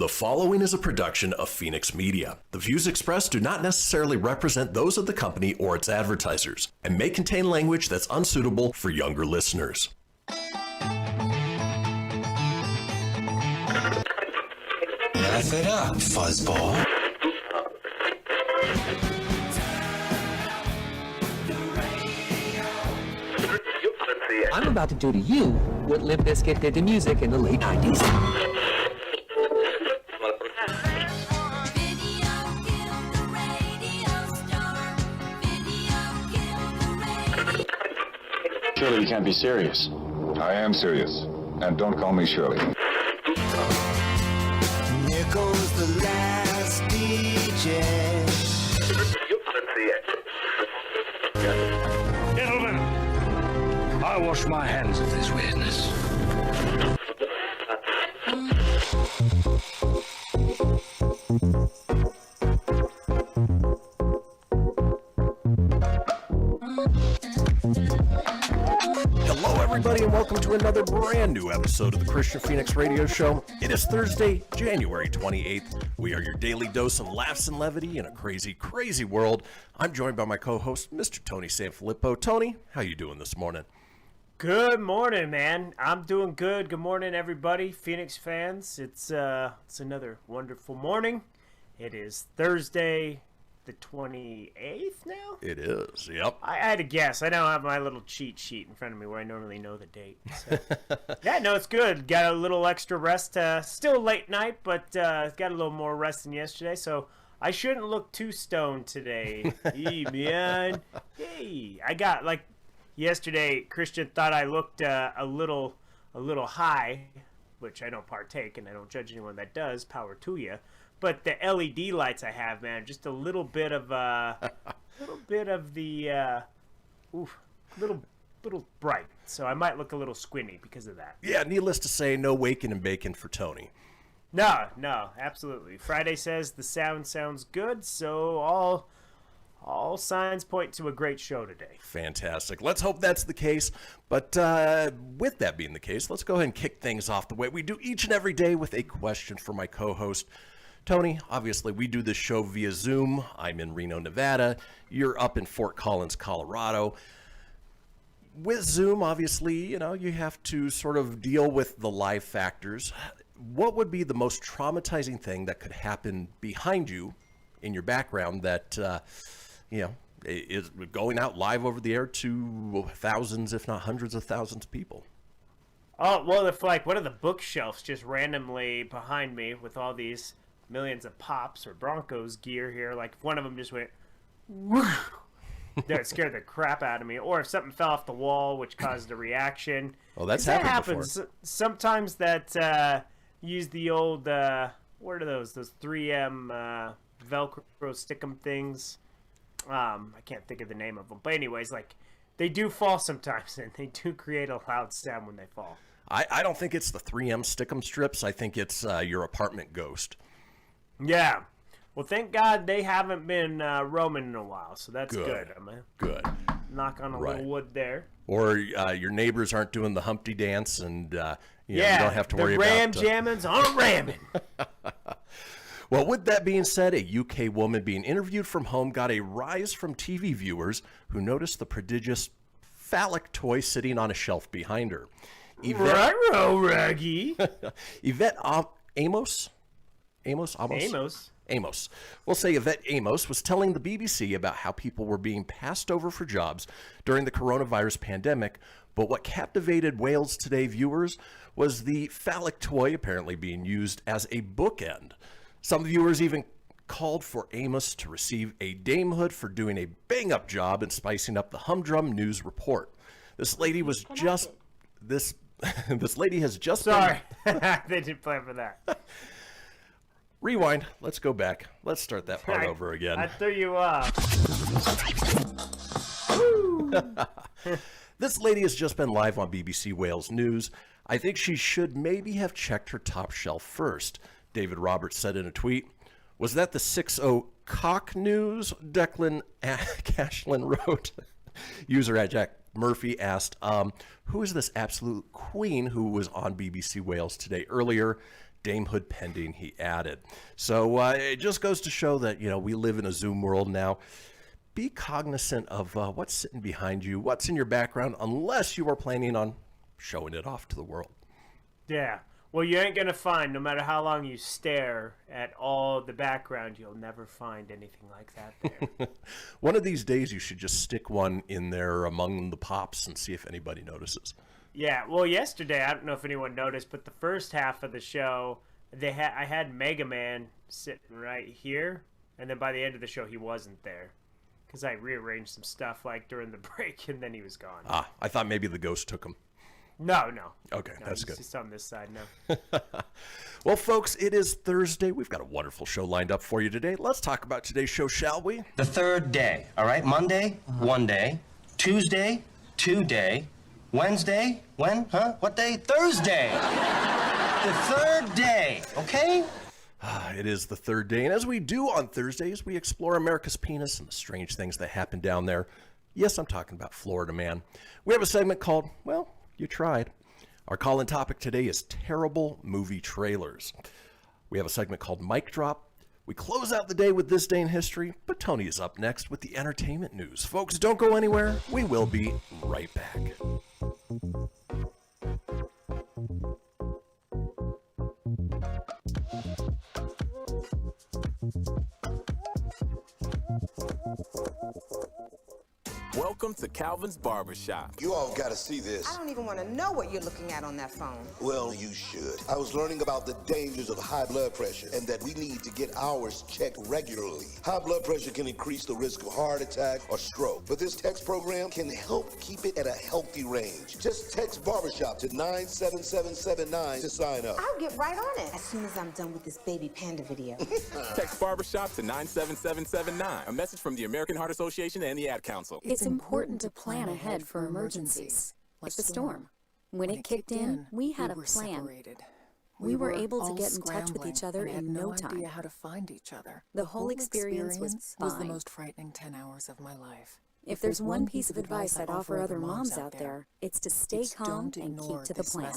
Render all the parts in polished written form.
The following is a production of Phoenix Media. The views expressed do not necessarily represent those of the company or its advertisers and may contain language that's unsuitable for younger listeners. Laugh it up, fuzzball. I'm about to do to you what Limp Bizkit did to music in the late 90s. Surely you can't be serious. I am serious. And don't call me Shirley. Here goes the last DJ. Gentlemen, I wash my hands of this weirdness. Hello, everybody, and welcome to another brand new episode of the Kristian Fenix Radio Show. It is Thursday, January 28th. We are your daily dose of laughs and levity in a crazy, crazy world. I'm joined by my co-host, Mr. Tony Sanfilippo. Tony, how you doing this morning? Good morning, man. I'm doing good. Good morning, everybody, Phoenix fans. It's another wonderful morning. It is Thursday, the 28th now? It is, yep. I had to guess. I now have my little cheat sheet in front of me where I normally know the date. So. Yeah, no, it's good. Got a little extra rest. Still a late night, but got a little more rest than yesterday, so I shouldn't look too stoned today. Hey, man. Hey, I got, like, yesterday, Kristian thought I looked a little high, which I don't partake, and I don't judge anyone that does. Power to you. But the LED lights I have, man, just a little bit of little bright. So I might look a little squinty because of that. Yeah, needless to say, no waking and bacon for Tony. No, absolutely. Friday says the sound sounds good, so all signs point to a great show today. Fantastic. Let's hope that's the case. But with that being the case, let's go ahead and kick things off the way we do each and every day with a question for my co-host, Tony. Obviously, we do this show via Zoom. I'm in Reno, Nevada. You're up in Fort Collins, Colorado. With Zoom, obviously, you have to sort of deal with the live factors. What would be the most traumatizing thing that could happen behind you in your background that, is going out live over the air to thousands, if not hundreds of thousands of people? Oh, well, if like one of the bookshelves just randomly behind me with all these millions of Pops or Broncos gear here, like if one of them just went that scared the crap out of me, or if something fell off the wall which caused a reaction. Well, that happens before. Sometimes that use the old what are those 3M Velcro stickum things. I can't think of the name of them, but anyways, like they do fall sometimes and they do create a loud sound when they fall. I don't think it's the 3M stickum strips. I think it's your apartment ghost. Yeah. Well, thank God they haven't been roaming in a while, so that's good. I'm gonna knock on a little wood there. Or your neighbors aren't doing the Humpty dance, and you don't have to worry about... the ram jammins aren't ramming. Well, with that being said, a UK woman being interviewed from home got a rise from TV viewers who noticed the prodigious phallic toy sitting on a shelf behind her. Raggy. Yvette Amos. We'll say Yvette Amos was telling the BBC about how people were being passed over for jobs during the coronavirus pandemic, but what captivated Wales Today viewers was the phallic toy apparently being used as a bookend. Some viewers even called for Amos to receive a damehood for doing a bang-up job and spicing up the humdrum news report. This lady was just... This lady has just... Sorry, they didn't plan for that. Rewind. Let's go back. Let's start that part over again. I threw you off. This lady has just been live on BBC Wales News. I think she should maybe have checked her top shelf first, David Roberts said in a tweet. Was that the 6-0 cock news? Declan Cashlin wrote. User at Jack Murphy asked, who is this absolute queen who was on BBC Wales Today earlier? damehood pending, he added. So it just goes to show that, we live in a Zoom world now. Be cognizant of what's sitting behind you, what's in your background, unless you are planning on showing it off to the world. Yeah. Well, you ain't going to find, no matter how long you stare at all the background, you'll never find anything like that there. One of these days, you should just stick one in there among the pops and see if anybody notices. Yeah, well, yesterday, I don't know if anyone noticed, but the first half of the show, I had Mega Man sitting right here, and then by the end of the show, he wasn't there. Because I rearranged some stuff, during the break, and then he was gone. Ah, I thought maybe the ghost took him. No. Okay, no, that's good. Just on this side, no. Well, folks, it is Thursday. We've got a wonderful show lined up for you today. Let's talk about today's show, shall we? The third day, all right? Monday, 1 day. Tuesday, 2 day. Wednesday, when? Huh? What day? Thursday. The third day, okay? It is the third day, and as we do on Thursdays, we explore America's penis and the strange things that happen down there. Yes, I'm talking about Florida, man. We have a segment called, well, you tried. Our call-in topic today is terrible movie trailers. We have a segment called Mic Drop. We close out the day with This Day in History, but Tony is up next with the entertainment news. Folks, don't go anywhere. We will be right back. Welcome to Calvin's Barbershop. You all gotta see this. I don't even want to know what you're looking at on that phone. Well, you should. I was learning about the dangers of high blood pressure and that we need to get ours checked regularly. High blood pressure can increase the risk of heart attack or stroke, but this text program can help keep it at a healthy range. Just text Barbershop to 97779 to sign up. I'll get right on it as soon as I'm done with this baby panda video. Text Barbershop to 97779. A message from the American Heart Association and the Ad Council. It's important to plan ahead for emergencies, like the storm. When it kicked in, we had a plan. We were able to get in touch with each other in no time. Idea how to find each other. The whole experience was fine. The most frightening 10 hours of my life. If there's one piece of advice I'd offer other moms out there, it's to stay calm and keep to the plan.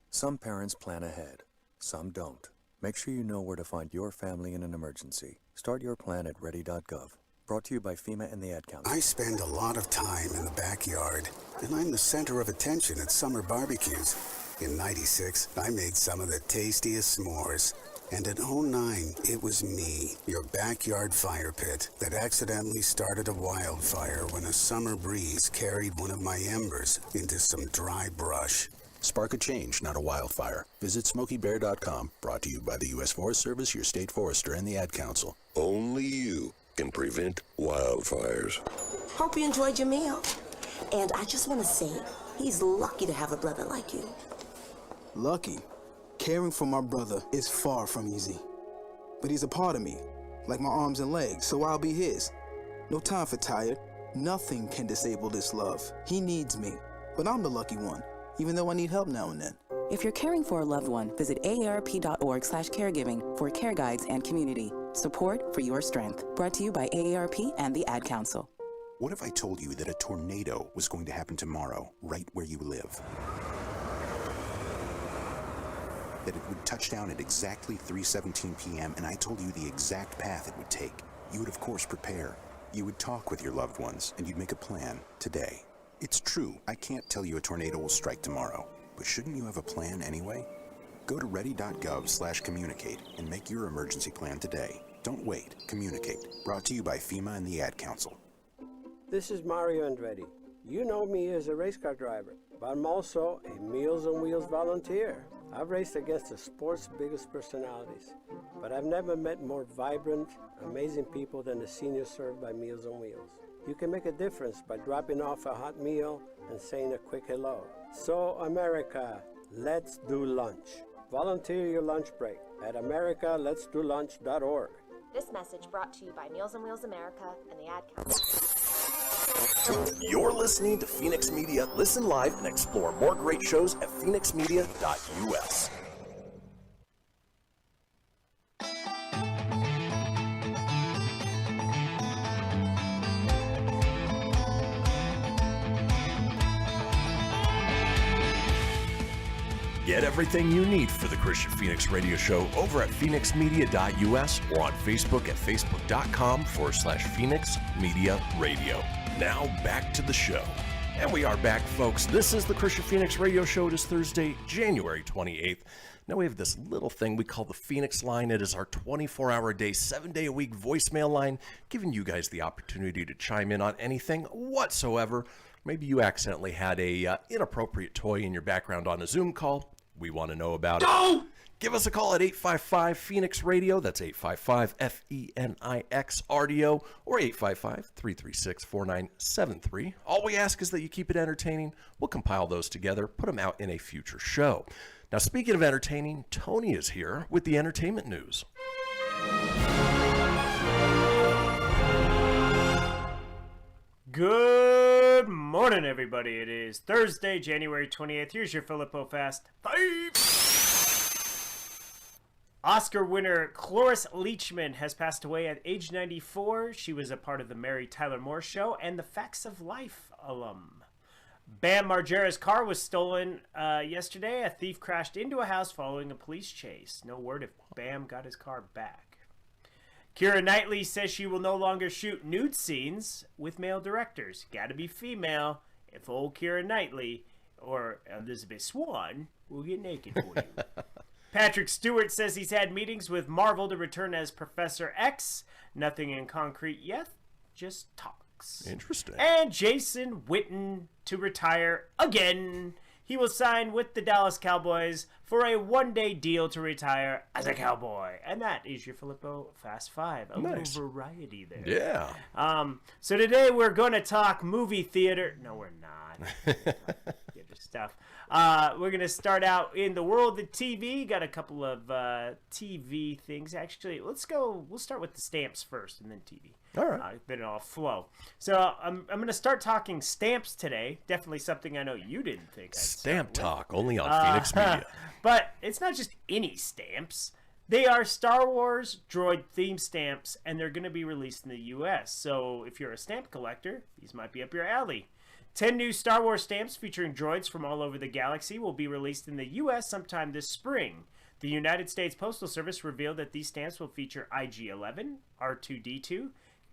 Some parents plan ahead, some don't. Make sure you know where to find your family in an emergency. Start your plan at ready.gov. Brought to you by FEMA and the Ad Council. I spend a lot of time in the backyard, and I'm the center of attention at summer barbecues. In '96, I made some of the tastiest s'mores. And in '09, it was me, your backyard fire pit, that accidentally started a wildfire when a summer breeze carried one of my embers into some dry brush. Spark a change, not a wildfire. Visit SmokeyBear.com. Brought to you by the U.S. Forest Service, your state forester, and the Ad Council. Only you can prevent wildfires. Hope you enjoyed your meal. And I just want to say, he's lucky to have a brother like you. Lucky? Caring for my brother is far from easy. But he's a part of me, like my arms and legs, so I'll be his. No time for tired. Nothing can disable this love. He needs me, but I'm the lucky one, even though I need help now and then. If you're caring for a loved one, visit aarp.org/caregiving for care guides and community. Support for your strength. Brought to you by AARP and the Ad Council. What if I told you that a tornado was going to happen tomorrow, right where you live? That it would touch down at exactly 3:17 p.m., and I told you the exact path it would take. You would, of course, prepare. You would talk with your loved ones, and you'd make a plan today. It's true, I can't tell you a tornado will strike tomorrow, but shouldn't you have a plan anyway? Go to ready.gov/communicate and make your emergency plan today. Don't wait. Communicate. Brought to you by FEMA and the Ad Council. This is Mario Andretti. You know me as a race car driver, but I'm also a Meals on Wheels volunteer. I've raced against the sport's biggest personalities, but I've never met more vibrant, amazing people than the seniors served by Meals on Wheels. You can make a difference by dropping off a hot meal and saying a quick hello. So, America, let's do lunch. Volunteer your lunch break at americaletsdolunch.org. This message brought to you by Meals on Wheels America and the Ad Council. You're listening to Phoenix Media. Listen live and explore more great shows at phoenixmedia.us. Get everything you need for the Kristian Fenix Radio Show over at phoenixmedia.us or on Facebook at facebook.com/Phoenix Media Radio. Now back to the show. And we are back, folks. This is the Kristian Fenix Radio Show. It is Thursday, January 28th. Now we have this little thing we call the Fenix Line. It is our 24-hour-a-day, 7-day-a-week voicemail line, giving you guys the opportunity to chime in on anything whatsoever. Maybe you accidentally had a inappropriate toy in your background on a Zoom call. We want to know about it. Give us a call at 855-PHOENIX-RADIO. That's 855-FENIX-RDO or 855-336-4973. All we ask is that you keep it entertaining. We'll compile those together, put them out in a future show. Now, speaking of entertaining, Tony is here with the entertainment news. Good morning, everybody. It is Thursday, January 28th. Here's your Filippo Fast 5. Oscar winner Cloris Leachman has passed away at age 94. She was a part of the Mary Tyler Moore Show and the Facts of Life alum. Bam Margera's car was stolen yesterday. A thief crashed into a house following a police chase. No word if Bam got his car back. Keira Knightley says she will no longer shoot nude scenes with male directors. Gotta be female if old Keira Knightley or Elizabeth Swann will get naked for you. Patrick Stewart says he's had meetings with Marvel to return as Professor X. Nothing in concrete yet, just talks. Interesting. And Jason Witten to retire again. He will sign with the Dallas Cowboys for a one-day deal to retire as a Cowboy. And that is your Filippo Fast 5. A Nice. little variety there. Yeah. So today we're going to talk movie theater. No, we're not. Theater stuff. We're going to start out in the world of TV. Got a couple of TV things. Actually, we'll start with the stamps first and then TV. All right. Then it'll flow. So I'm going to start talking stamps today. Definitely something I know you didn't think I'd Stamp start with. talk, only on Phoenix Media. But it's not just any stamps. They are Star Wars droid theme stamps, and they're going to be released in the U.S. So if you're a stamp collector, these might be up your alley. 10 new Star Wars stamps featuring droids from all over the galaxy will be released in the U.S. sometime this spring. The United States Postal Service revealed that these stamps will feature IG-11, R2-D2,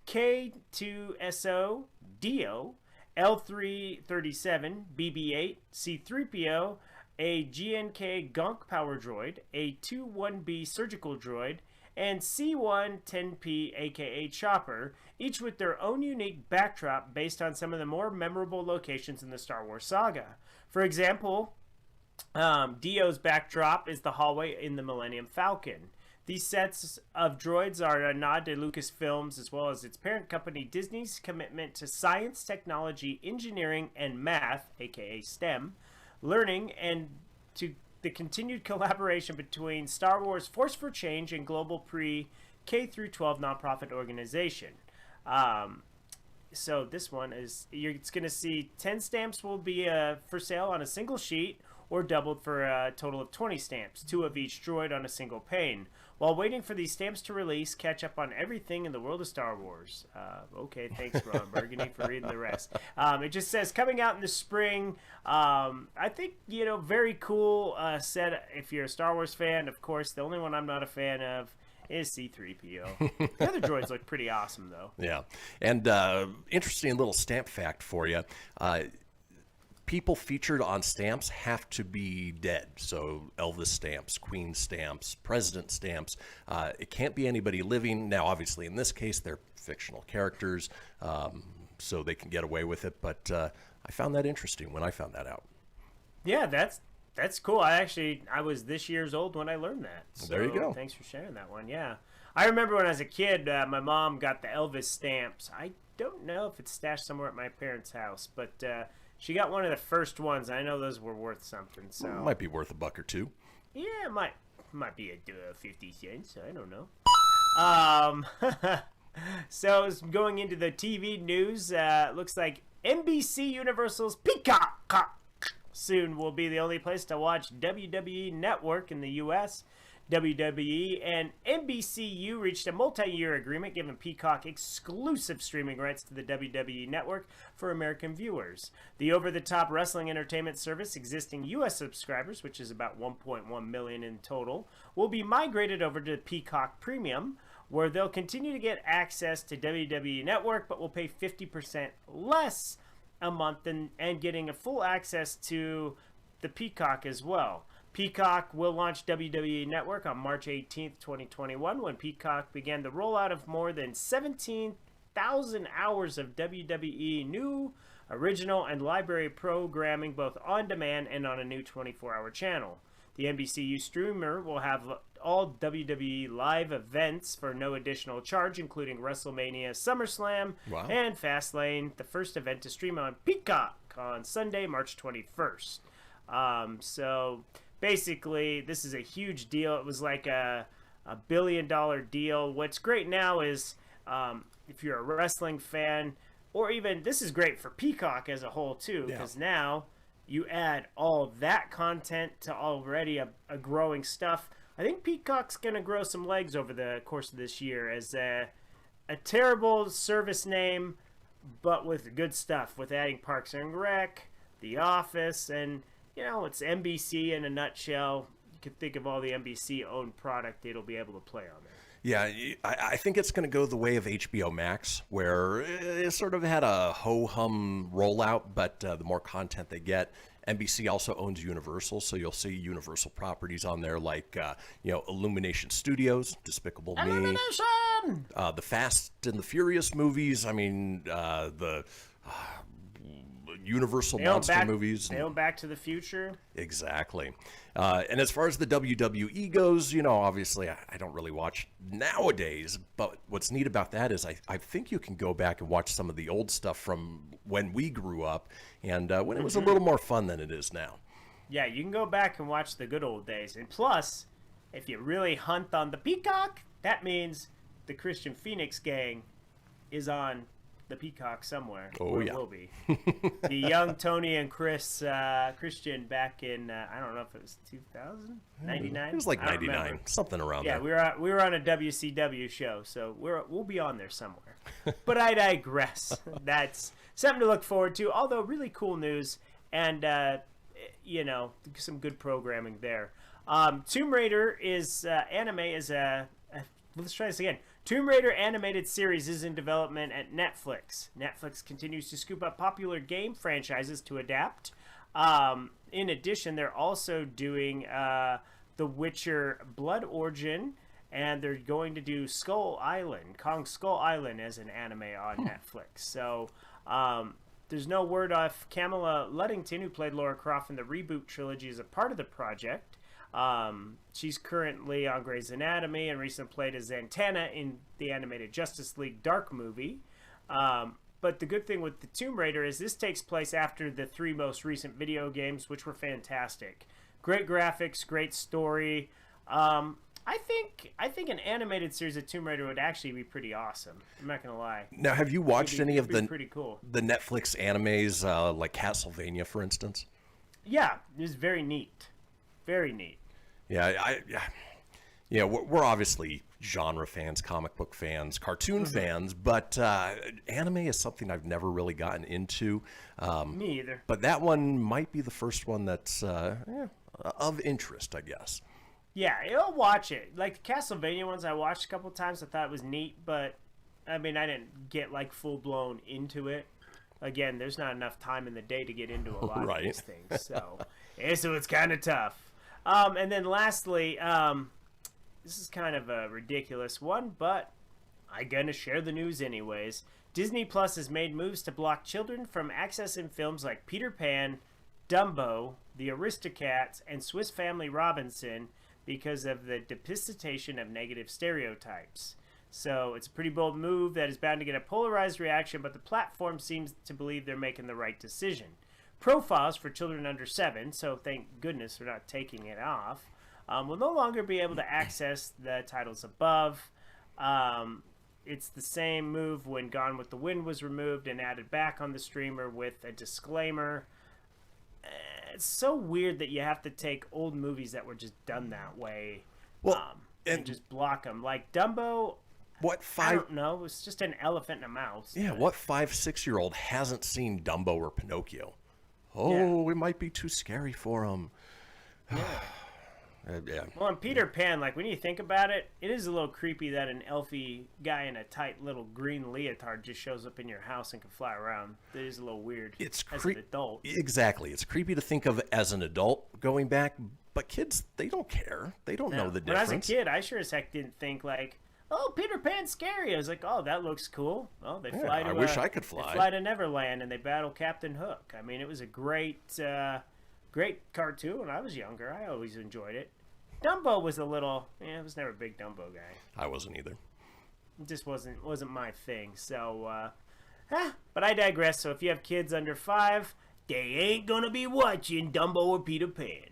K2SO, DO, L337, BB-8, C-3PO, a GNK Gonk power droid, a 2-1B surgical droid, and C1-10P aka Chopper, each with their own unique backdrop based on some of the more memorable locations in the Star Wars saga. For example, Dio's backdrop is the hallway in the Millennium Falcon. These sets of droids are a nod to Lucasfilms as well as its parent company Disney's commitment to science, technology, engineering, and math, aka STEM, learning, and to the continued collaboration between Star Wars Force for Change and Global Pre-K through 12 nonprofit organization. So this one is, it's going to see 10 stamps will be for sale on a single sheet or doubled for a total of 20 stamps, 2 of each droid on a single pane. While waiting for these stamps to release, catch up on everything in the world of Star Wars. Okay, thanks, Ron Burgundy, for reading the rest. It just says, coming out in the spring. I think, very cool set. If you're a Star Wars fan, of course, the only one I'm not a fan of is C-3PO. The other droids look pretty awesome, though. Yeah. And interesting little stamp fact for you. People featured on stamps have to be dead. So Elvis stamps, Queen stamps, President stamps. It can't be anybody living. Now, obviously, in this case, they're fictional characters, so they can get away with it. But I found that interesting when I found that out. Yeah, that's cool. I was this year's old when I learned that. So there you go. Thanks for sharing that one. Yeah. I remember when I was a kid, my mom got the Elvis stamps. I don't know if it's stashed somewhere at my parents' house, but she got one of the first ones. I know those were worth something. So might be worth $1 or $2. Yeah, it might be 50 cents. I don't know. So going into the TV news, looks like NBC Universal's Peacock soon will be the only place to watch WWE Network in the U.S. WWE and NBCU reached a multi-year agreement giving Peacock exclusive streaming rights to the WWE Network for American viewers. The over-the-top wrestling entertainment service, existing U.S. subscribers, which is about 1.1 million in total, will be migrated over to Peacock Premium, where they'll continue to get access to WWE Network, but will pay 50% less a month and getting a full access to the Peacock as well. Peacock will launch WWE Network on March 18th, 2021, when Peacock began the rollout of more than 17,000 hours of WWE new, original, and library programming both on demand and on a new 24-hour channel. The NBCU streamer will have all WWE live events for no additional charge, including WrestleMania, SummerSlam, and Fastlane, the first event to stream on Peacock on Sunday, March 21st. So basically, this is a huge deal. It was like a $1 billion deal. What's great now is if you're a wrestling fan, or even this is great for Peacock as a whole too, because now you add all that content to already a growing stuff. I think Peacock's going to grow some legs over the course of this year as a terrible service name, but with good stuff, with adding Parks and Rec, The Office, and, you know, it's NBC in a nutshell. You can think of all the NBC-owned product it'll be able to play on there. Yeah, I think it's going to go the way of HBO Max, where it sort of had a ho-hum rollout, but the more content they get. NBC also owns Universal, so you'll see Universal properties on there like, Illumination Studios, Despicable Me, the Fast and the Furious movies. I mean, the Universal monster movies. They own Back to the Future. Exactly. And as far as the WWE goes, obviously I don't really watch nowadays, but what's neat about that is I think you can go back and watch some of the old stuff from when we grew up and when it was a little more fun than it is now. Yeah, you can go back and watch the good old days. And plus, if you really hunt on the Peacock, that means the Kristian Fenix gang is on the Peacock somewhere. Oh, yeah. It will be. The young Tony and Kristian back in, I don't know if it was 2000, 99? It was like 99, something around there. Yeah, we were on a WCW show, so we'll be on there somewhere. But I digress. That's something to look forward to, although really cool news and, some good programming there. Tomb Raider is, anime is let's try this again. Tomb Raider animated series is in development at Netflix. Netflix continues to scoop up popular game franchises to adapt. In addition, they're also doing The Witcher Blood Origin, and they're going to do Kong Skull Island as an anime on Netflix. So there's no word off Kamala Luddington, who played Lara Croft in the reboot trilogy, is a part of the project. She's currently on Grey's Anatomy and recently played as Zatanna in the animated Justice League Dark movie. But the good thing with the Tomb Raider is this takes place after the 3 most recent video games, which were fantastic. Great graphics, great story. I think an animated series of Tomb Raider would actually be pretty awesome. I'm not gonna lie. Now, have you watched any of the pretty cool. the Netflix animes, like Castlevania, for instance? Yeah, it's very neat. Very neat. Yeah, we're obviously genre fans, comic book fans, cartoon fans, but anime is something I've never really gotten into. Me either. But that one might be the first one that's of interest, I guess. Yeah, I'll watch it. Like the Castlevania ones I watched a couple times, I thought it was neat, but I mean, I didn't get like full-blown into it. Again, there's not enough time in the day to get into a lot of these things, so it's kind of tough. And then lastly, this is kind of a ridiculous one, but I'm going to share the news anyways. Disney Plus has made moves to block children from accessing films like Peter Pan, Dumbo, The Aristocats, and Swiss Family Robinson because of the depiction of negative stereotypes. So it's a pretty bold move that is bound to get a polarized reaction, but the platform seems to believe they're making the right decision. Profiles for children under 7, so thank goodness they're not taking it off, will no longer be able to access the titles above. It's the same move when Gone with the Wind was removed and added back on the streamer with a disclaimer. It's so weird that you have to take old movies that were just done that way and just block them. Like Dumbo, I don't know. It was just an elephant and a mouse. Yeah, what 5-6-year-old hasn't seen Dumbo or Pinocchio? Oh, it might be too scary for them. Yeah. Well, and Peter Pan, like when you think about it, it is a little creepy that an elfy guy in a tight little green leotard just shows up in your house and can fly around. It is a little weird as an adult. Exactly. It's creepy to think of as an adult going back, but kids, they don't care. They don't know the difference. When I was a kid, I sure as heck didn't think like, oh, Peter Pan's scary. I was like, oh, that looks cool. Well, they fly to I wish I could fly. They fly to Neverland and they battle Captain Hook. I mean, it was a great cartoon when I was younger. I always enjoyed it. Dumbo was a little, I was never a big Dumbo guy. I wasn't either. It just wasn't my thing. So, but I digress. So if you have kids under 5, they ain't gonna be watching Dumbo or Peter Pan.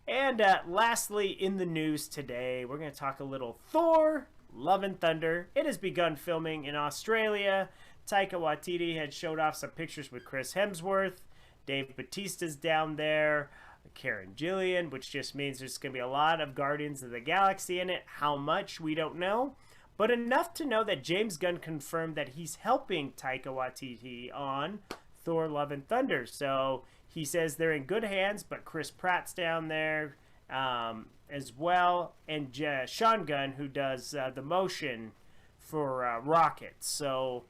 And lastly, in the news today, we're gonna talk a little Thor: Love and Thunder. It has begun filming in Australia. Taika Waititi had showed off some pictures with Chris Hemsworth. Dave Bautista's down there. Karen Gillian, which just means there's going to be a lot of Guardians of the Galaxy in it. How much, we don't know. But enough to know that James Gunn confirmed that he's helping Taika Waititi on Thor: Love and Thunder. So he says they're in good hands, but Chris Pratt's down there as well. And Sean Gunn, who does the motion for Rocket. So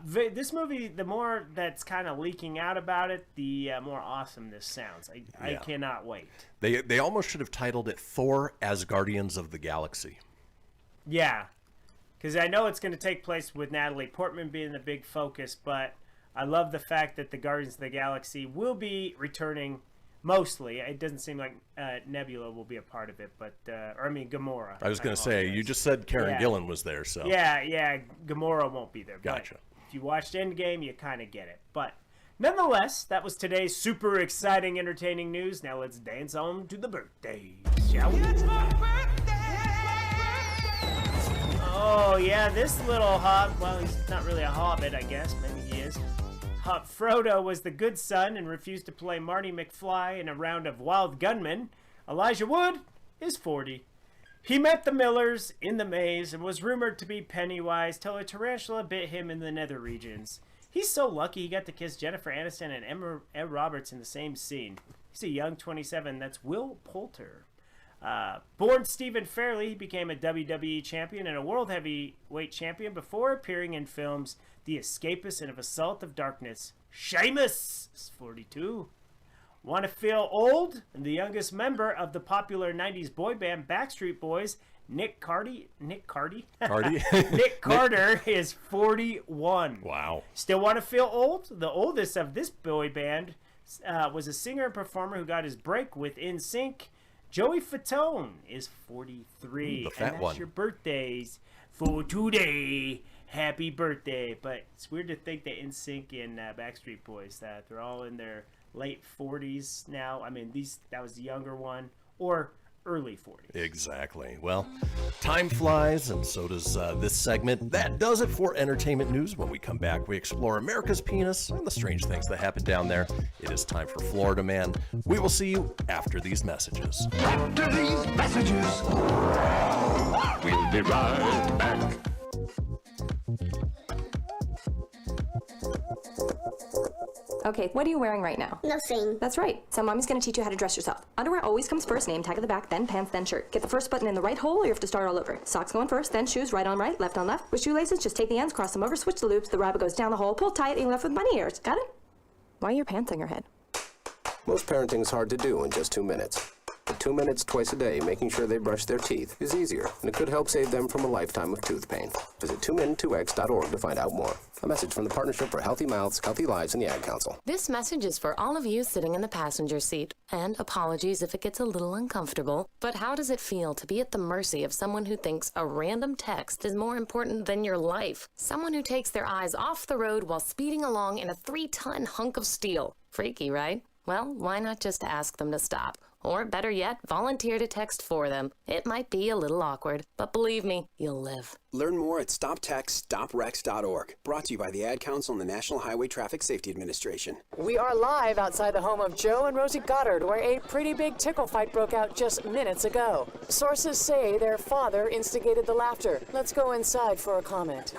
this movie, the more that's kind of leaking out about it, the more awesome this sounds. I cannot wait. They almost should have titled it Thor as Guardians of the Galaxy. Yeah, because I know it's going to take place with Natalie Portman being the big focus, but I love the fact that the Guardians of the Galaxy will be returning mostly. It doesn't seem like Nebula will be a part of it, but Gamora. I was going to say, you just said Karen Gillan was there, so. Yeah, Gamora won't be there. Gotcha. But if you watched Endgame, you kind of get it. But nonetheless, that was today's super exciting, entertaining news. Now let's dance on to the birthdays, shall we? It's my birthday! Oh, yeah, this little well, he's not really a hobbit, I guess. Maybe he is. Frodo was the good son and refused to play Marty McFly in a round of Wild Gunman. Elijah Wood is 40. He met the Millers in the maze and was rumored to be Pennywise till a tarantula bit him in the nether regions. He's so lucky he got to kiss Jennifer Aniston and Emma Roberts in the same scene. He's a young 27. That's Will Poulter. Born Stephen Fairley, he became a WWE champion and a world heavyweight champion before appearing in films The Escapist and Of Assault of Darkness. Sheamus is 42. Want to feel old? The youngest member of the popular 90s boy band Backstreet Boys, Nick Carter is 41. Wow. Still want to feel old? The oldest of this boy band was a singer and performer who got his break with NSYNC. Joey Fatone is 43. The fat and that's one. Your birthdays for today. Happy birthday. But it's weird to think that NSYNC and Backstreet Boys, that they're all in their late 40s now. I mean, that was the younger one, or early 40s. Exactly. Well, time flies, and so does this segment. That does it for entertainment news. When we come back, we explore America's penis and the strange things that happen down there. It is time for Florida Man. We will see you after these messages. After these messages, we'll be right back. Okay, what are you wearing right now? Nothing. That's right. So mommy's gonna teach you how to dress yourself. Underwear always comes first, name tag at the back, then pants, then shirt. Get the first button in the right hole or you have to start all over. Socks going first, then shoes, right on right, left on left. With shoelaces, just take the ends, cross them over, switch the loops, the rabbit goes down the hole, pull tight, and you're left with bunny ears. Got it? Why are your pants on your head? Most parenting's hard to do in just 2 minutes. But 2 minutes twice a day making sure they brush their teeth is easier, and it could help save them from a lifetime of tooth pain. Visit 2min2x.org to find out more. A message from the Partnership for Healthy Mouths, Healthy Lives, and the Ad Council. This message is for all of you sitting in the passenger seat. And apologies if it gets a little uncomfortable, but how does it feel to be at the mercy of someone who thinks a random text is more important than your life? Someone who takes their eyes off the road while speeding along in a 3-ton hunk of steel. Freaky, right? Well, why not just ask them to stop? Or better yet, volunteer to text for them. It might be a little awkward, but believe me, you'll live. Learn more at stoptextstoprex.org. Brought to you by the Ad Council and the National Highway Traffic Safety Administration. We are live outside the home of Joe and Rosie Goddard, where a pretty big tickle fight broke out just minutes ago. Sources say their father instigated the laughter. Let's go inside for a comment.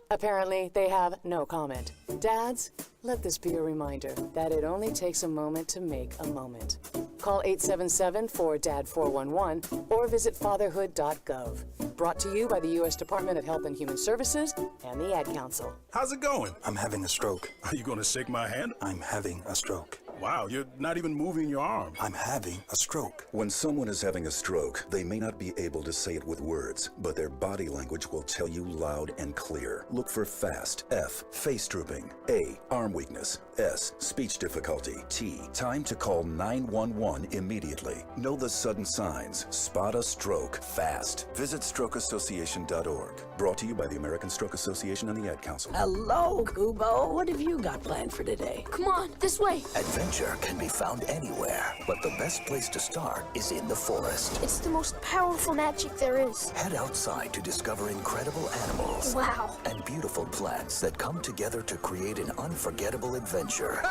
Apparently, they have no comment. Dads, let this be a reminder that it only takes a moment to make a moment. Call 877-4DAD-411 or visit fatherhood.gov. Brought to you by the U.S. Department of Health and Human Services and the Ad Council. How's it going? I'm having a stroke. Are you going to shake my hand? I'm having a stroke. Wow, you're not even moving your arm. I'm having a stroke. When someone is having a stroke, they may not be able to say it with words, but their body language will tell you loud and clear. Look for FAST. F, face drooping. A, arm weakness. S, speech difficulty. T, time to call 911 immediately. Know the sudden signs. Spot a stroke fast. Visit strokeassociation.org. Brought to you by the American Stroke Association and the Ad Council. Hello, Kubo. What have you got planned for today? Come on, this way. Adventure can be found anywhere, but the best place to start is in the forest. It's the most powerful magic there is. Head outside to discover incredible animals. Wow. And beautiful plants that come together to create an unforgettable adventure.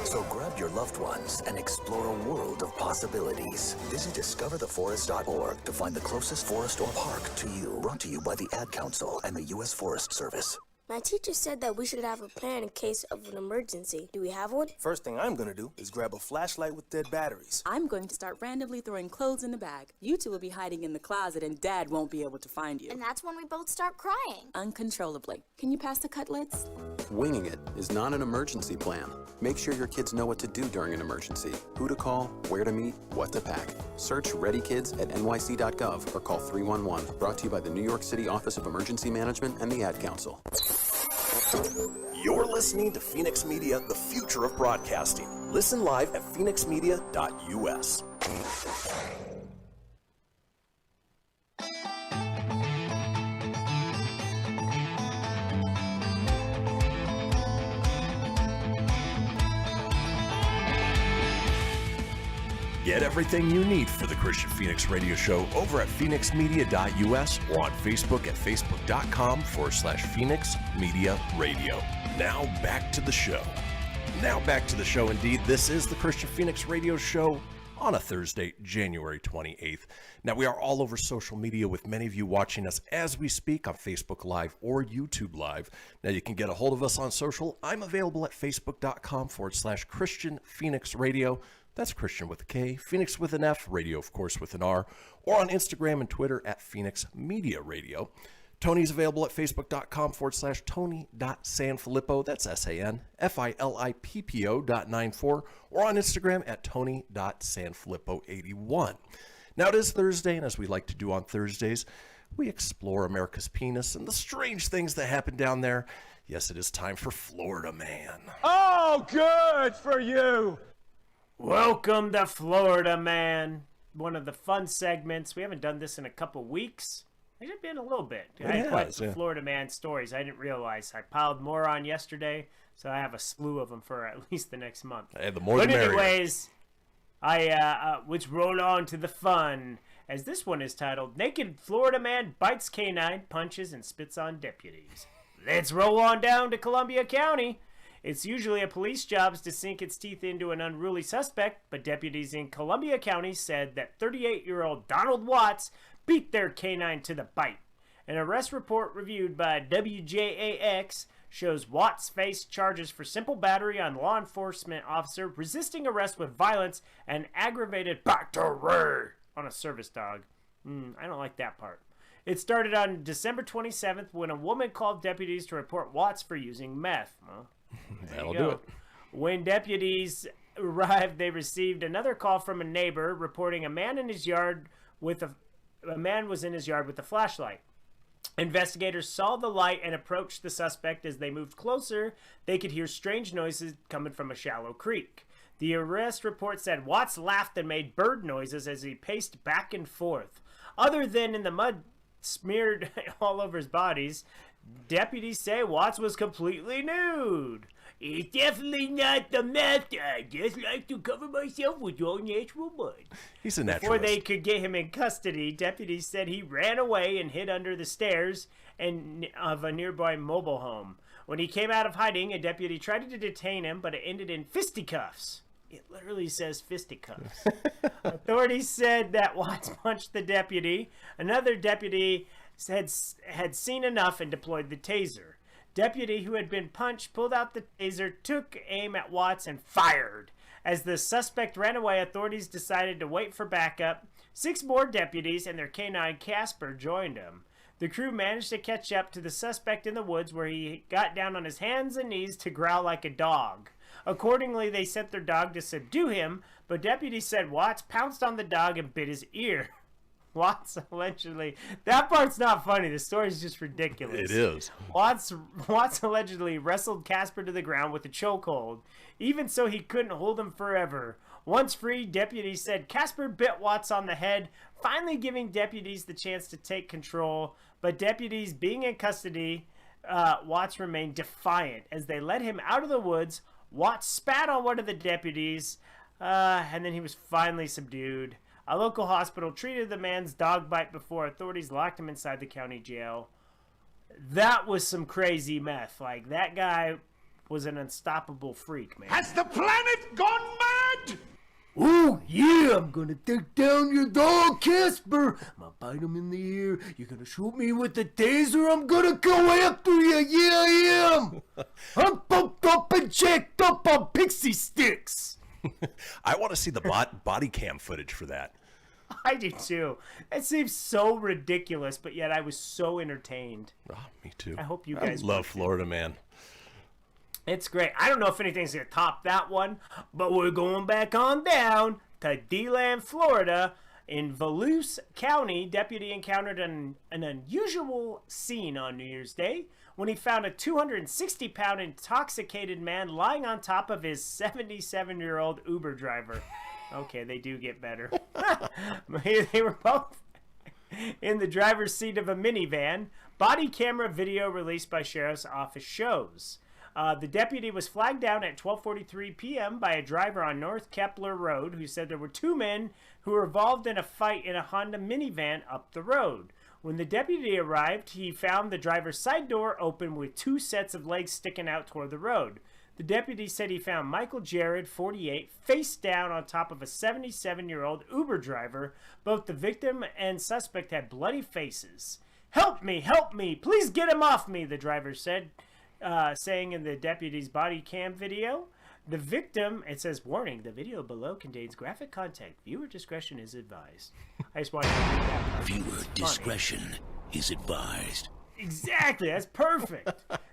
So grab your loved ones and explore a world of possibilities. Visit discovertheforest.org to find the closest forest or park to you. Brought to you by the Ad Council and the U.S. Forest Service. My teacher said that we should have a plan in case of an emergency. Do we have one? First thing I'm gonna do is grab a flashlight with dead batteries. I'm going to start randomly throwing clothes in the bag. You two will be hiding in the closet and Dad won't be able to find you. And that's when we both start crying. Uncontrollably. Can you pass the cutlets? Winging it is not an emergency plan. Make sure your kids know what to do during an emergency, who to call, where to meet, what to pack. Search Ready Kids at nyc.gov or call 311. Brought to you by the New York City Office of Emergency Management and the Ad Council. You're listening to Phoenix Media, the future of broadcasting. Listen live at phoenixmedia.us. Get everything you need for the Kristian Fenix Radio Show over at phoenixmedia.us or on Facebook at facebook.com/Phoenix Media Radio. Now back to the show. Indeed. This is the Kristian Fenix Radio Show on a Thursday, January 28th. Now, we are all over social media with many of you watching us as we speak on Facebook Live or YouTube Live. Now, you can get a hold of us on social. I'm available at facebook.com/Kristian Fenix Radio. That's Kristian with a K, Phoenix with an F, radio, of course, with an R, or on Instagram and Twitter at Phoenix Media Radio. Tony's available at facebook.com/Tony.Sanfilippo. That's SANFILIPPO.94, or on Instagram at Tony.Sanfilippo81. Now, it is Thursday, and as we like to do on Thursdays, we explore America's penis and the strange things that happen down there. Yes, it is time for Florida Man. Oh, good for you. Welcome to Florida Man, one of the fun segments. We haven't done this in a couple weeks. It's been a little bit. I had quite some Florida Man stories. I didn't realize. I piled more on yesterday, so I have a slew of them for at least the next month. Hey, the more the merrier. Anyways, let's roll on to the fun, as this one is titled, Naked Florida Man Bites Canine, Punches, and Spits on Deputies. Let's roll on down to Columbia County. It's usually a police job to sink its teeth into an unruly suspect, but deputies in Columbia County said that 38-year-old Donald Watts beat their canine to the bite. An arrest report reviewed by WJAX shows Watts faced charges for simple battery on law enforcement officer, resisting arrest with violence, and aggravated battery on a service dog. I don't like that part. It started on December 27th when a woman called deputies to report Watts for using meth. Well, that'll do it. When deputies arrived, they received another call from a neighbor reporting a man was in his yard with a flashlight. Investigators saw the light and approached the suspect. As they moved closer, they could hear strange noises coming from a shallow creek. The arrest report said Watts laughed and made bird noises as he paced back and forth. Other than in the mud smeared all over his bodies, deputies say Watts was completely nude. It's definitely not the meth. I just like to cover myself with all natural mud. He's a naturalist. Before they could get him in custody, deputies said he ran away and hid under the stairs of a nearby mobile home. When he came out of hiding, a deputy tried to detain him, but it ended in fisticuffs. It literally says fisticuffs. Authorities said that Watts punched the deputy. Another deputy had seen enough and deployed the taser. Deputy who had been punched pulled out the taser, took aim at Watts, and fired. As the suspect ran away, authorities decided to wait for backup. 6 more deputies and their canine Casper joined him. The crew managed to catch up to the suspect in the woods, where he got down on his hands and knees to growl like a dog. Accordingly, they sent their dog to subdue him, but deputies said Watts pounced on the dog and bit his ear. Watts allegedly... That part's not funny. The story's just ridiculous. It is. Watts allegedly wrestled Casper to the ground with a chokehold. Even so, he couldn't hold him forever. Once free, deputies said Casper bit Watts on the head, finally giving deputies the chance to take control. But deputies being in custody, Watts remained defiant. As they led him out of the woods, Watts spat on one of the deputies, and then he was finally subdued. A local hospital treated the man's dog bite before authorities locked him inside the county jail. That was some crazy meth. Like, that guy was an unstoppable freak, man. Has the planet gone mad? Oh, yeah, I'm gonna take down your dog, Casper. I'm gonna bite him in the ear. You're gonna shoot me with the taser. I'm gonna go after you. Yeah, I am. I'm pumped up and jacked up on pixie sticks. I want to see the body cam footage for that. I do too. It seems so ridiculous, but yet I was so entertained. Oh, me too. I hope you guys love Florida, man. It's great. I don't know if anything's going to top that one, but we're going back on down to DeLand, Florida. In Volusia County, deputy encountered an unusual scene on New Year's Day when he found a 260-pound intoxicated man lying on top of his 77-year-old Uber driver. Okay, they do get better. They were both in the driver's seat of a minivan. Body camera video released by Sheriff's Office shows. The deputy was flagged down at 12:43 p.m. by a driver on North Kepler Road who said there were 2 men who were involved in a fight in a Honda minivan up the road. When the deputy arrived, he found the driver's side door open with 2 sets of legs sticking out toward the road. The deputy said he found Michael Jared, 48, face down on top of a 77-year-old Uber driver. Both the victim and suspect had bloody faces. Help me, please get him off me, the driver said, saying in the deputy's body cam video. The victim, it says, warning, the video below contains graphic content. Viewer discretion is advised. I just wanted to read that part. Viewer discretion is advised. Exactly, that's perfect.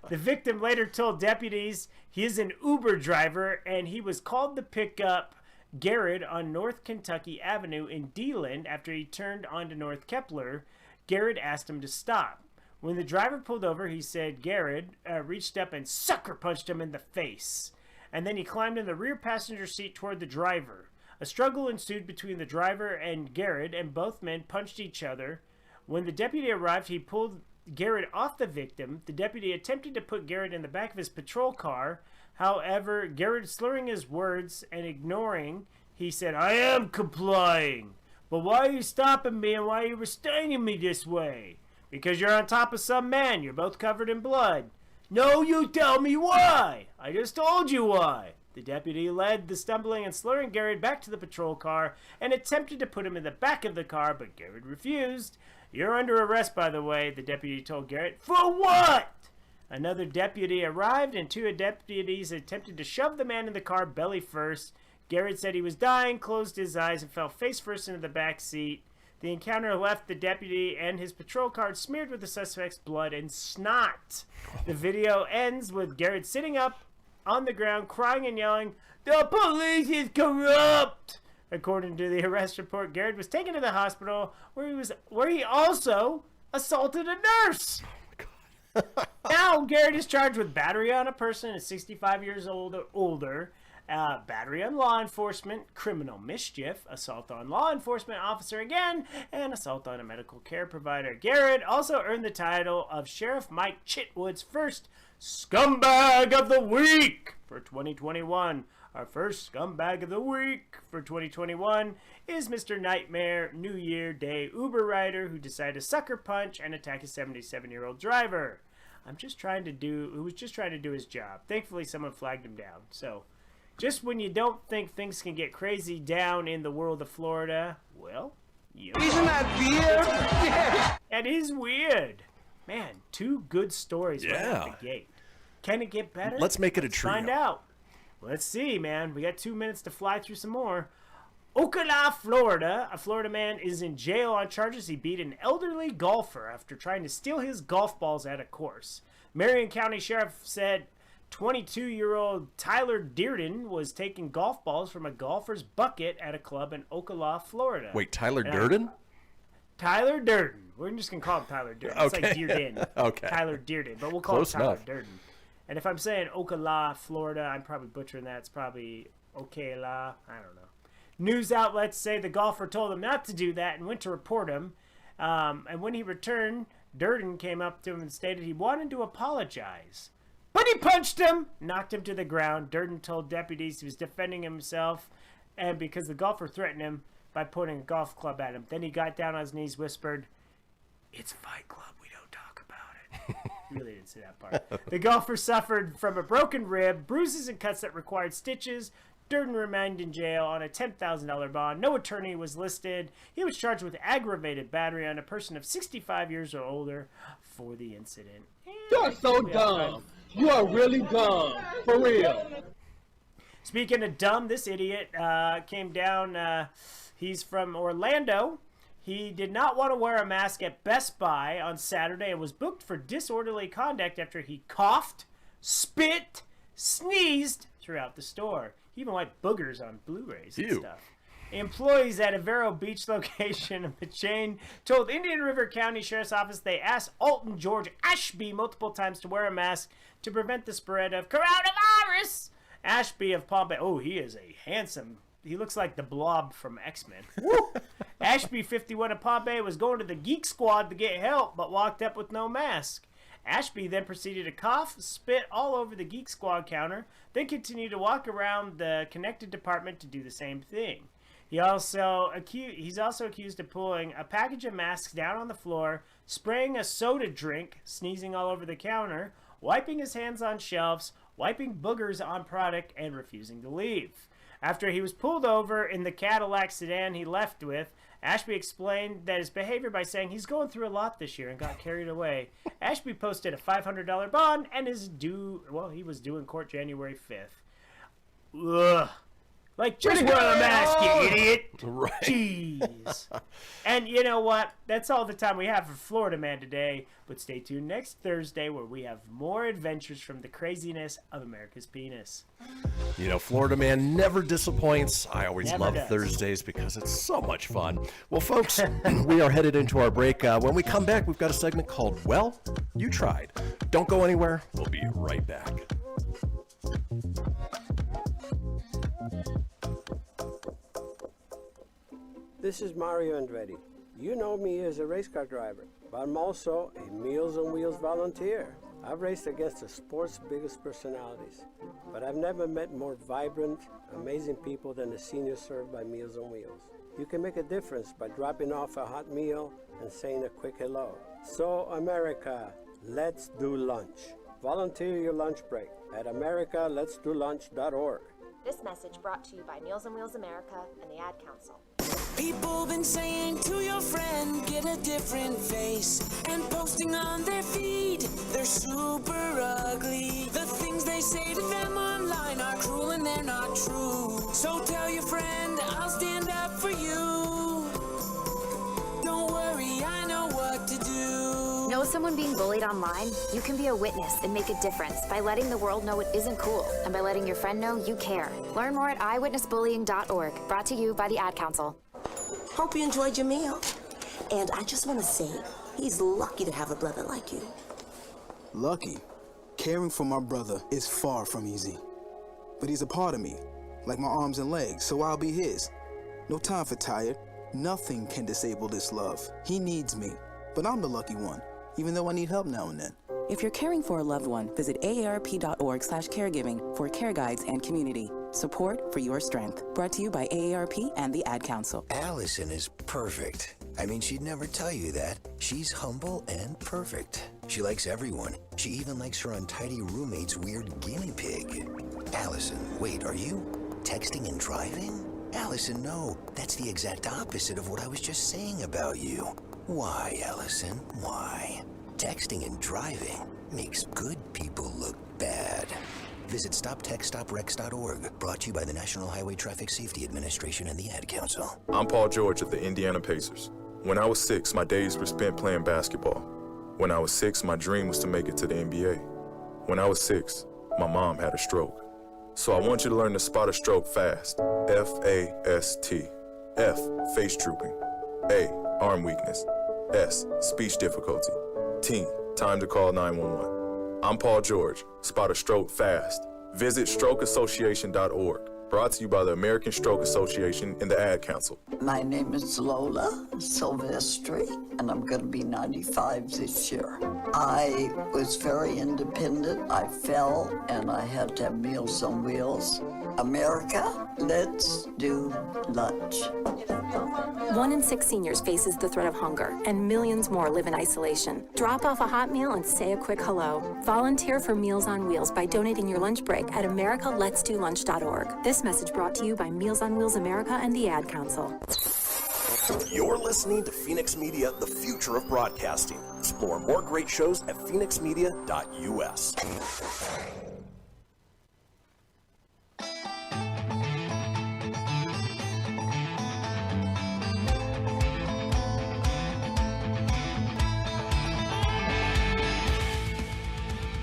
The victim later told deputies he is an Uber driver and he was called to pick up Garrett on North Kentucky Avenue in DeLand after he turned onto North Kepler. Garrett asked him to stop. When the driver pulled over, he said Garrett reached up and sucker punched him in the face. And then he climbed in the rear passenger seat toward the driver. A struggle ensued between the driver and Garrett, and both men punched each other. When the deputy arrived, he pulled Garrett off the victim. The deputy attempted to put Garrett in the back of his patrol car. However, Garrett, slurring his words and ignoring, he said, I am complying. But why are you stopping me and why are you restraining me this way? Because you're on top of some man. You're both covered in blood. No, you tell me why. I just told you why. The deputy led the stumbling and slurring Garrett back to the patrol car and attempted to put him in the back of the car, but Garrett refused. You're under arrest, by the way, the deputy told Garrett. For what? Another deputy arrived and 2 deputies attempted to shove the man in the car belly first. Garrett said he was dying, closed his eyes, and fell face first into the back seat. The encounter left the deputy and his patrol car smeared with the suspect's blood and snot. The video ends with Garrett sitting up on the ground, crying and yelling, "The police is corrupt!" According to the arrest report, Garrett was taken to the hospital where he also assaulted a nurse. Now Garrett is charged with battery on a person at 65 years old or older, battery on law enforcement, criminal mischief, assault on law enforcement officer again, and assault on a medical care provider. Garrett also earned the title of Sheriff Mike Chitwood's first Scumbag of the Week for 2021. Our first Scumbag of the Week for 2021 is Mr. Nightmare New Year Day Uber rider who decided to sucker punch and attack a 77-year-old driver. Who was just trying to do his job. Thankfully, someone flagged him down. So, just when you don't think things can get crazy down in the world of Florida, well, isn't that weird? That is weird. Man, 2 good stories right out the gate. Can it get better? Let's make it a trio. Find out. Let's see, man. We got 2 minutes to fly through some more. Ocala, Florida. A Florida man is in jail on charges he beat an elderly golfer after trying to steal his golf balls at a course. Marion County Sheriff said 22-year-old Tyler Dearden was taking golf balls from a golfer's bucket at a club in Ocala, Florida. Wait, Tyler Durden? Tyler Durden. We're just going to call him Tyler Durden. It's like Dearden. Okay. Tyler Dearden, but we'll call Close him Tyler enough. Durden. And if I'm saying Ocala, Florida, I'm probably butchering that. It's probably Ocala. I don't know. News outlets say the golfer told him not to do that and went to report him. And when he returned, Durden came up to him and stated he wanted to apologize. But he punched him, knocked him to the ground. Durden told deputies he was defending himself and because the golfer threatened him by pointing a golf club at him. Then he got down on his knees, whispered, "It's Fight Club, we don't talk about it." Really didn't say that part. The golfer suffered from a broken rib, bruises and cuts that required stitches. Durden remained in jail on a $10,000 bond. No attorney was listed. He was charged with aggravated battery on a person of 65 years or older for the incident. You're so dumb. You are really dumb. For real. Speaking of dumb, this idiot came down. He's from Orlando. He did not want to wear a mask at Best Buy on Saturday and was booked for disorderly conduct after he coughed, spit, sneezed throughout the store. He even wiped boogers on Blu-rays and stuff. Employees at a Vero Beach location of the chain told Indian River County Sheriff's Office they asked Alton George Ashby multiple times to wear a mask to prevent the spread of coronavirus. Ashby of Palm Bay. Oh, he is a handsome... He looks like the Blob from X-Men. Ashby, 51 of Palm Bay, was going to the Geek Squad to get help, but walked up with no mask. Ashby then proceeded to cough, spit all over the Geek Squad counter, then continued to walk around the connected department to do the same thing. He's also accused of pulling a package of masks down on the floor, spraying a soda drink, sneezing all over the counter, wiping his hands on shelves, wiping boogers on product, and refusing to leave. After he was pulled over in the Cadillac sedan he left with, Ashby explained that his behavior by saying he's going through a lot this year and got carried away. Ashby posted a $500 bond and he was due in court January 5th. Ugh. Like, just wear a mask, you idiot. Right. Jeez. And you know what? That's all the time we have for Florida Man today. But stay tuned next Thursday where we have more adventures from the craziness of America's penis. You know, Florida Man never disappoints. I always Never love does. Thursdays because it's so much fun. Well, folks, we are headed into our break. When we come back, we've got a segment called Well, You Tried. Don't go anywhere. We'll be right back. This is Mario Andretti. You know me as a race car driver, but I'm also a Meals on Wheels volunteer. I've raced against the sport's biggest personalities, but I've never met more vibrant, amazing people than the seniors served by Meals on Wheels. You can make a difference by dropping off a hot meal and saying a quick hello. So, America, let's do lunch. Volunteer your lunch break at americaletsdolunch.org. This message brought to you by Meals on Wheels America and the Ad Council. People been saying to your friend, get a different face, and posting on their feed, they're super ugly. The things they say to them online are cruel and they're not true. So tell your friend, I'll stand up for you. Don't worry, I know what to do. Know someone being bullied online? You can be a witness and make a difference by letting the world know it isn't cool and by letting your friend know you care. Learn more at eyewitnessbullying.org. Brought to you by the Ad Council. Hope you enjoyed your meal. And I just want to say, he's lucky to have a brother like you. Lucky? Caring for my brother is far from easy. But he's a part of me, like my arms and legs, so I'll be his. No time for tired. Nothing can disable this love. He needs me, but I'm the lucky one, even though I need help now and then. If you're caring for a loved one, visit aarp.org/caregiving for care guides and community. Support for your strength. Brought to you by AARP and the Ad Council. Allison is perfect. I mean, she'd never tell you that. She's humble and perfect. She likes everyone. She even likes her untidy roommate's weird guinea pig. Allison, wait, are you texting and driving? Allison, no. That's the exact opposite of what I was just saying about you. Why, Allison? Why? Texting and driving makes good people look bad. Visit StopTextStopWrecks.org, brought to you by the National Highway Traffic Safety Administration and the Ad Council. I'm Paul George of the Indiana Pacers. When I was 6, my days were spent playing basketball. When I was 6, my dream was to make it to the NBA. When I was 6, my mom had a stroke. So I want you to learn to spot a stroke fast. F-A-S-T. F, face drooping. A, arm weakness. S, speech difficulty. T, time to call 911. I'm Paul George. Spot a stroke fast. Visit strokeassociation.org. Brought to you by the American Stroke Association and the Ad Council. My name is Lola Silvestri, and I'm going to be 95 this year. I was very independent. I fell, and I had to have Meals on Wheels. America, let's do lunch. 1 in 6 seniors faces the threat of hunger, and millions more live in isolation. Drop off a hot meal and say a quick hello. Volunteer for Meals on Wheels by donating your lunch break at americaletsdolunch.org. This message brought to you by Meals on Wheels America and the Ad Council. You're listening to Phoenix Media, the future of broadcasting. Explore more great shows at phoenixmedia.us.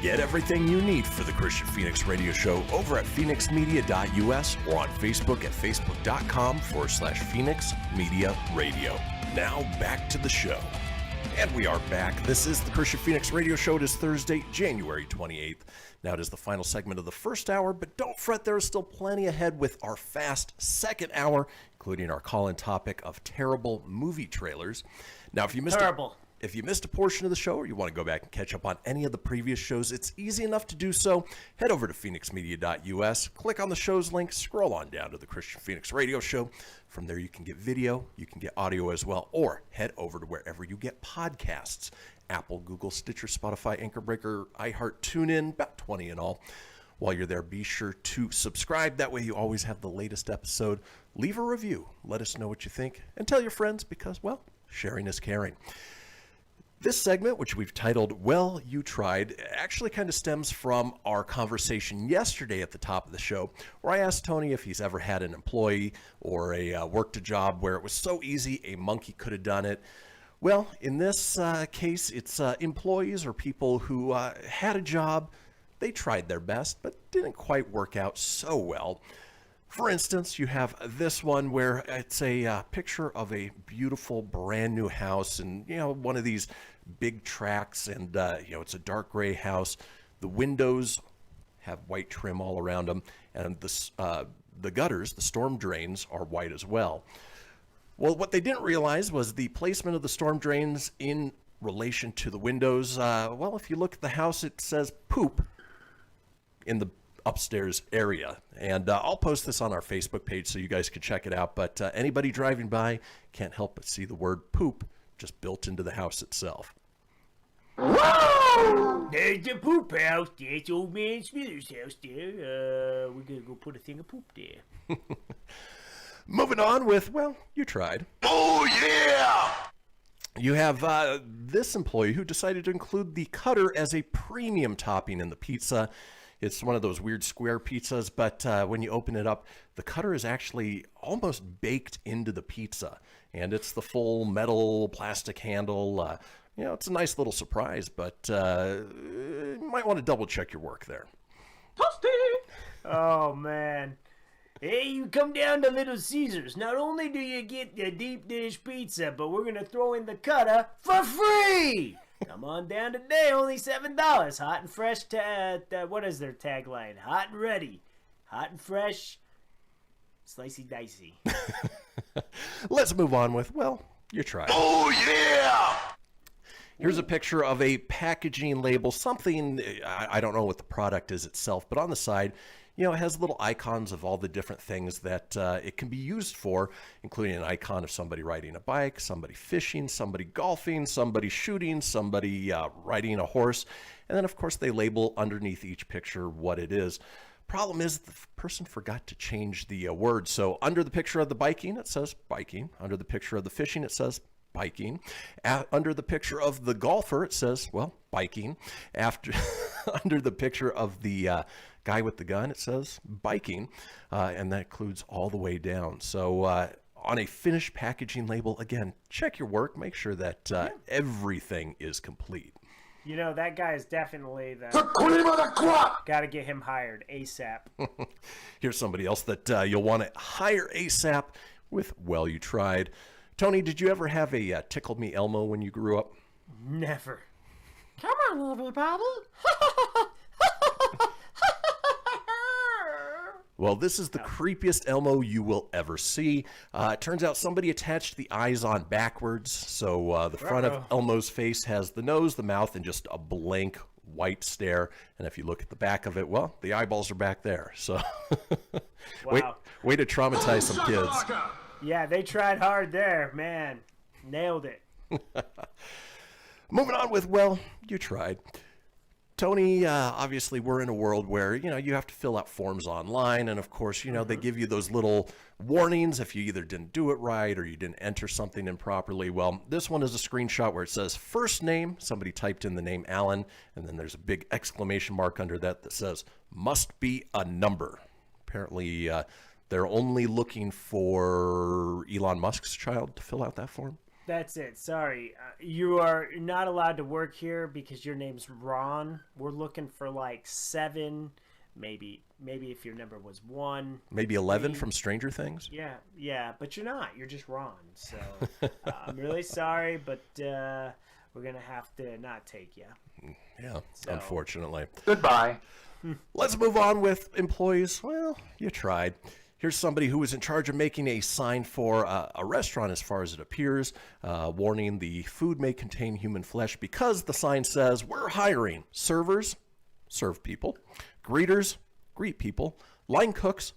Get everything you need for the Kristian Fenix radio show over at phoenixmedia.us or on Facebook at facebook.com/Phoenix Media Radio. Now back to the show. And we are back. This is the Kristian Fenix radio show. It is Thursday, January 28th. Now it is the final segment of the first hour, but don't fret, there is still plenty ahead with our fast second hour, including our call-in topic of terrible movie trailers. Now, if you missed If you missed a portion of the show or you want to go back and catch up on any of the previous shows, it's easy enough to do so. Head over to phoenixmedia.us, click on the show's link, scroll on down to the Kristian Fenix radio show. From there you can get video, you can get audio as well, or head over to wherever you get podcasts. Apple, Google, Stitcher, Spotify, Anchor Breaker, iHeart, TuneIn, about 20 in all. While you're there, be sure to subscribe. That way you always have the latest episode. Leave a review. Let us know what you think. And tell your friends because, well, sharing is caring. This segment, which we've titled, Well, You Tried, actually kind of stems from our conversation yesterday at the top of the show, where I asked Tony if he's ever had an employee or worked a job where it was so easy a monkey could have done it. Well, in this case, it's employees or people who had a job. They tried their best, but didn't quite work out so well. For instance, you have this one where it's a picture of a beautiful brand new house and, one of these big tracks and, it's a dark gray house. The windows have white trim all around them and the gutters, the storm drains, are white as well. Well, what they didn't realize was the placement of the storm drains in relation to the windows. If you look at the house, it says poop in the upstairs area, and I'll post this on our Facebook page so you guys can check it out, but anybody driving by can't help but see the word poop just built into the house itself. There's the poop house. That's old man Smithers' house there. We're gonna go put a thing of poop there. Moving on with, well, you tried. Oh yeah! You have this employee who decided to include the cutter as a premium topping in the pizza. It's one of those weird square pizzas, but when you open it up, the cutter is actually almost baked into the pizza. And it's the full metal plastic handle. It's a nice little surprise, but you might want to double check your work there. Toasty! Oh, man. Hey, you come down to Little Caesars. Not only do you get the deep dish pizza, but we're going to throw in the cutter for free! Come on down today, only $7. Hot and fresh, what is their tagline? Hot and ready. Hot and fresh. Slicey dicey. Let's move on with, well, you tried. Oh, yeah! Here's a picture of a packaging label, something, I don't know what the product is itself, but on the side, you know, it has little icons of all the different things that it can be used for, including an icon of somebody riding a bike, somebody fishing, somebody golfing, somebody shooting, somebody riding a horse. And then, of course, they label underneath each picture what it is. Problem is the person forgot to change the word. So under the picture of the biking, it says biking. Under the picture of the fishing, it says biking. Under the picture of the golfer, it says, well, biking. Under the picture of the guy with the gun, it says biking. And that includes all the way down. So on a finished packaging label, again, check your work. Make sure that everything is complete. You know, that guy is definitely the cream of the crop. Got to get him hired ASAP. Here's somebody else that you'll want to hire ASAP with, well, you tried. Tony, did you ever have a Tickle Me Elmo when you grew up? Never. Come on, everybody. Well, this is the creepiest Elmo you will ever see. It turns out somebody attached the eyes on backwards. So the front of Elmo's face has the nose, the mouth, and just a blank white stare. And if you look at the back of it, well, the eyeballs are back there. So Wow. way to traumatize some kids. Yeah, they tried hard there, man. Nailed it. Moving on with, well, you tried. Tony, obviously we're in a world where, you know, you have to fill out forms online. And of course, you know, they give you those little warnings if you either didn't do it right or you didn't enter something improperly. Well, this one is a screenshot where it says first name. Somebody typed in the name Alan, and then there's a big exclamation mark under that that says must be a number. Apparently, they're only looking for Elon Musk's child to fill out that form. That's it. Sorry. You are not allowed to work here because your name's Ron. We're looking for like 7, maybe if your number was 1. Maybe 11 from Stranger Things? Yeah, but you're not. You're just Ron. So I'm really sorry, but we're going to have to not take you. Yeah, unfortunately. Goodbye. Let's move on with employees. Well, you tried. Here's somebody who was in charge of making a sign for a restaurant, as far as it appears, warning the food may contain human flesh because the sign says we're hiring servers, serve people, greeters, greet people, line cooks,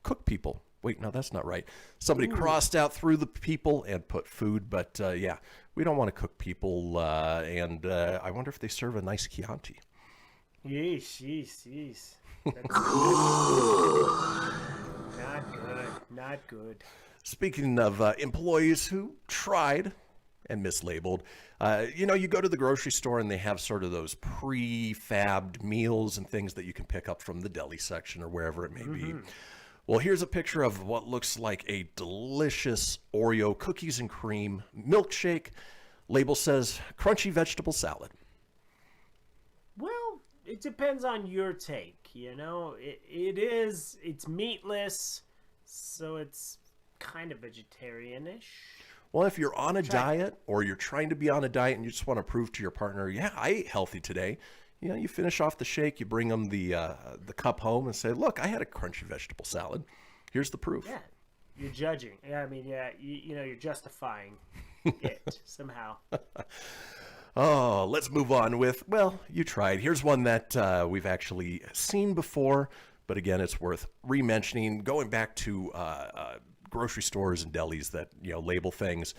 cook people. Wait, no, that's not right. Somebody crossed out through the people and put food, but yeah, we don't want to cook people, and I wonder if they serve a nice Chianti. Yeesh. Not good. Speaking of employees who tried and mislabeled, you know, you go to the grocery store and they have sort of those prefabbed meals and things that you can pick up from the deli section or wherever it may be. Well, here's a picture of what looks like a delicious Oreo cookies and cream milkshake. Label says crunchy vegetable salad. Well, it depends on your take, you know. It's meatless, so it's kind of vegetarian-ish. Well, if you're on a diet or you're trying to be on a diet and you just want to prove to your partner, yeah, I ate healthy today, you know, you finish off the shake, you bring them the cup home and say, look, I had a crunchy vegetable salad. Here's the proof. Yeah, you're judging. Yeah, I mean, yeah, you know, you're justifying it somehow. Oh, let's move on with, well, you tried. Here's one that we've actually seen before, but again, it's worth re-mentioning. Going back to grocery stores and delis that, you know, label things.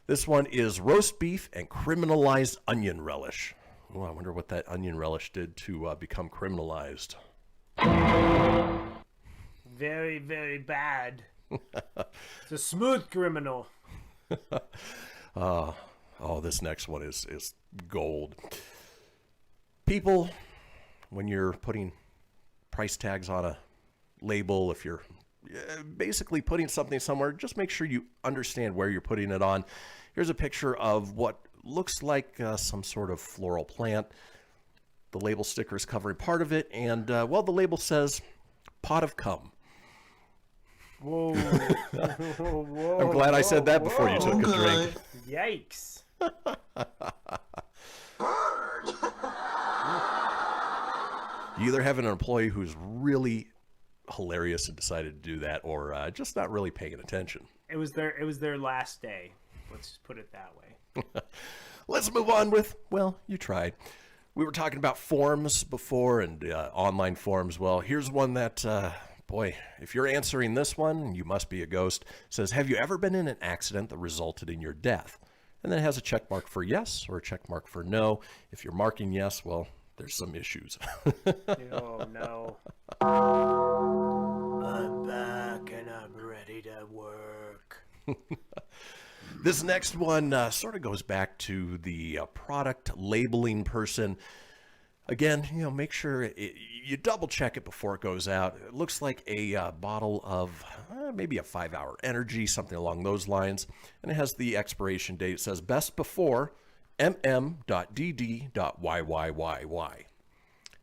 This one is roast beef and criminalized onion relish. Oh, I wonder what that onion relish did to become criminalized. Very, very bad. It's a smooth criminal. Oh, this next one is gold. People, when you're putting price tags on a label, if you're basically putting something somewhere, just make sure you understand where you're putting it on. Here's a picture of what looks like some sort of floral plant. The label sticker is covering part of it, and, well, the label says pot of cum. Whoa. I'm glad I said that before you took a drink. Yikes. You either have an employee who's really hilarious and decided to do that, or just not really paying attention. It was their last day. Let's just put it that way. Let's move on with, well, you tried. We were talking about forums before and online forums. Well, here's one that, boy, if you're answering this one, you must be a ghost. It says, have you ever been in an accident that resulted in your death? And then it has a check mark for yes or a check mark for no. If you're marking yes, well, there's some issues. Oh, no. I'm back and I'm ready to work. This next one sort of goes back to the product labeling person. Again, make sure you double check it before it goes out. It looks like a bottle of maybe a 5-hour energy, something along those lines. And it has the expiration date. It says best before mm.dd.yyyy.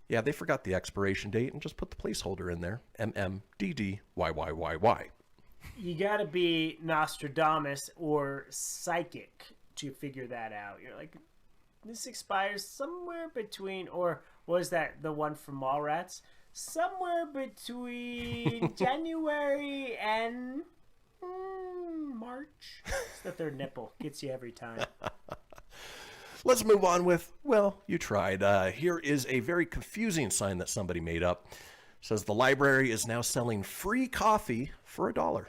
Yeah, they forgot the expiration date and just put the placeholder in there. mmddyyyy. You gotta be Nostradamus or psychic to figure that out. You're like, this expires somewhere between, or was that the one from Mallrats? Somewhere between January and March. It's the third nipple. Gets you every time. Let's move on with, well, you tried. Here is a very confusing sign that somebody made up. It says the library is now selling free coffee for $1.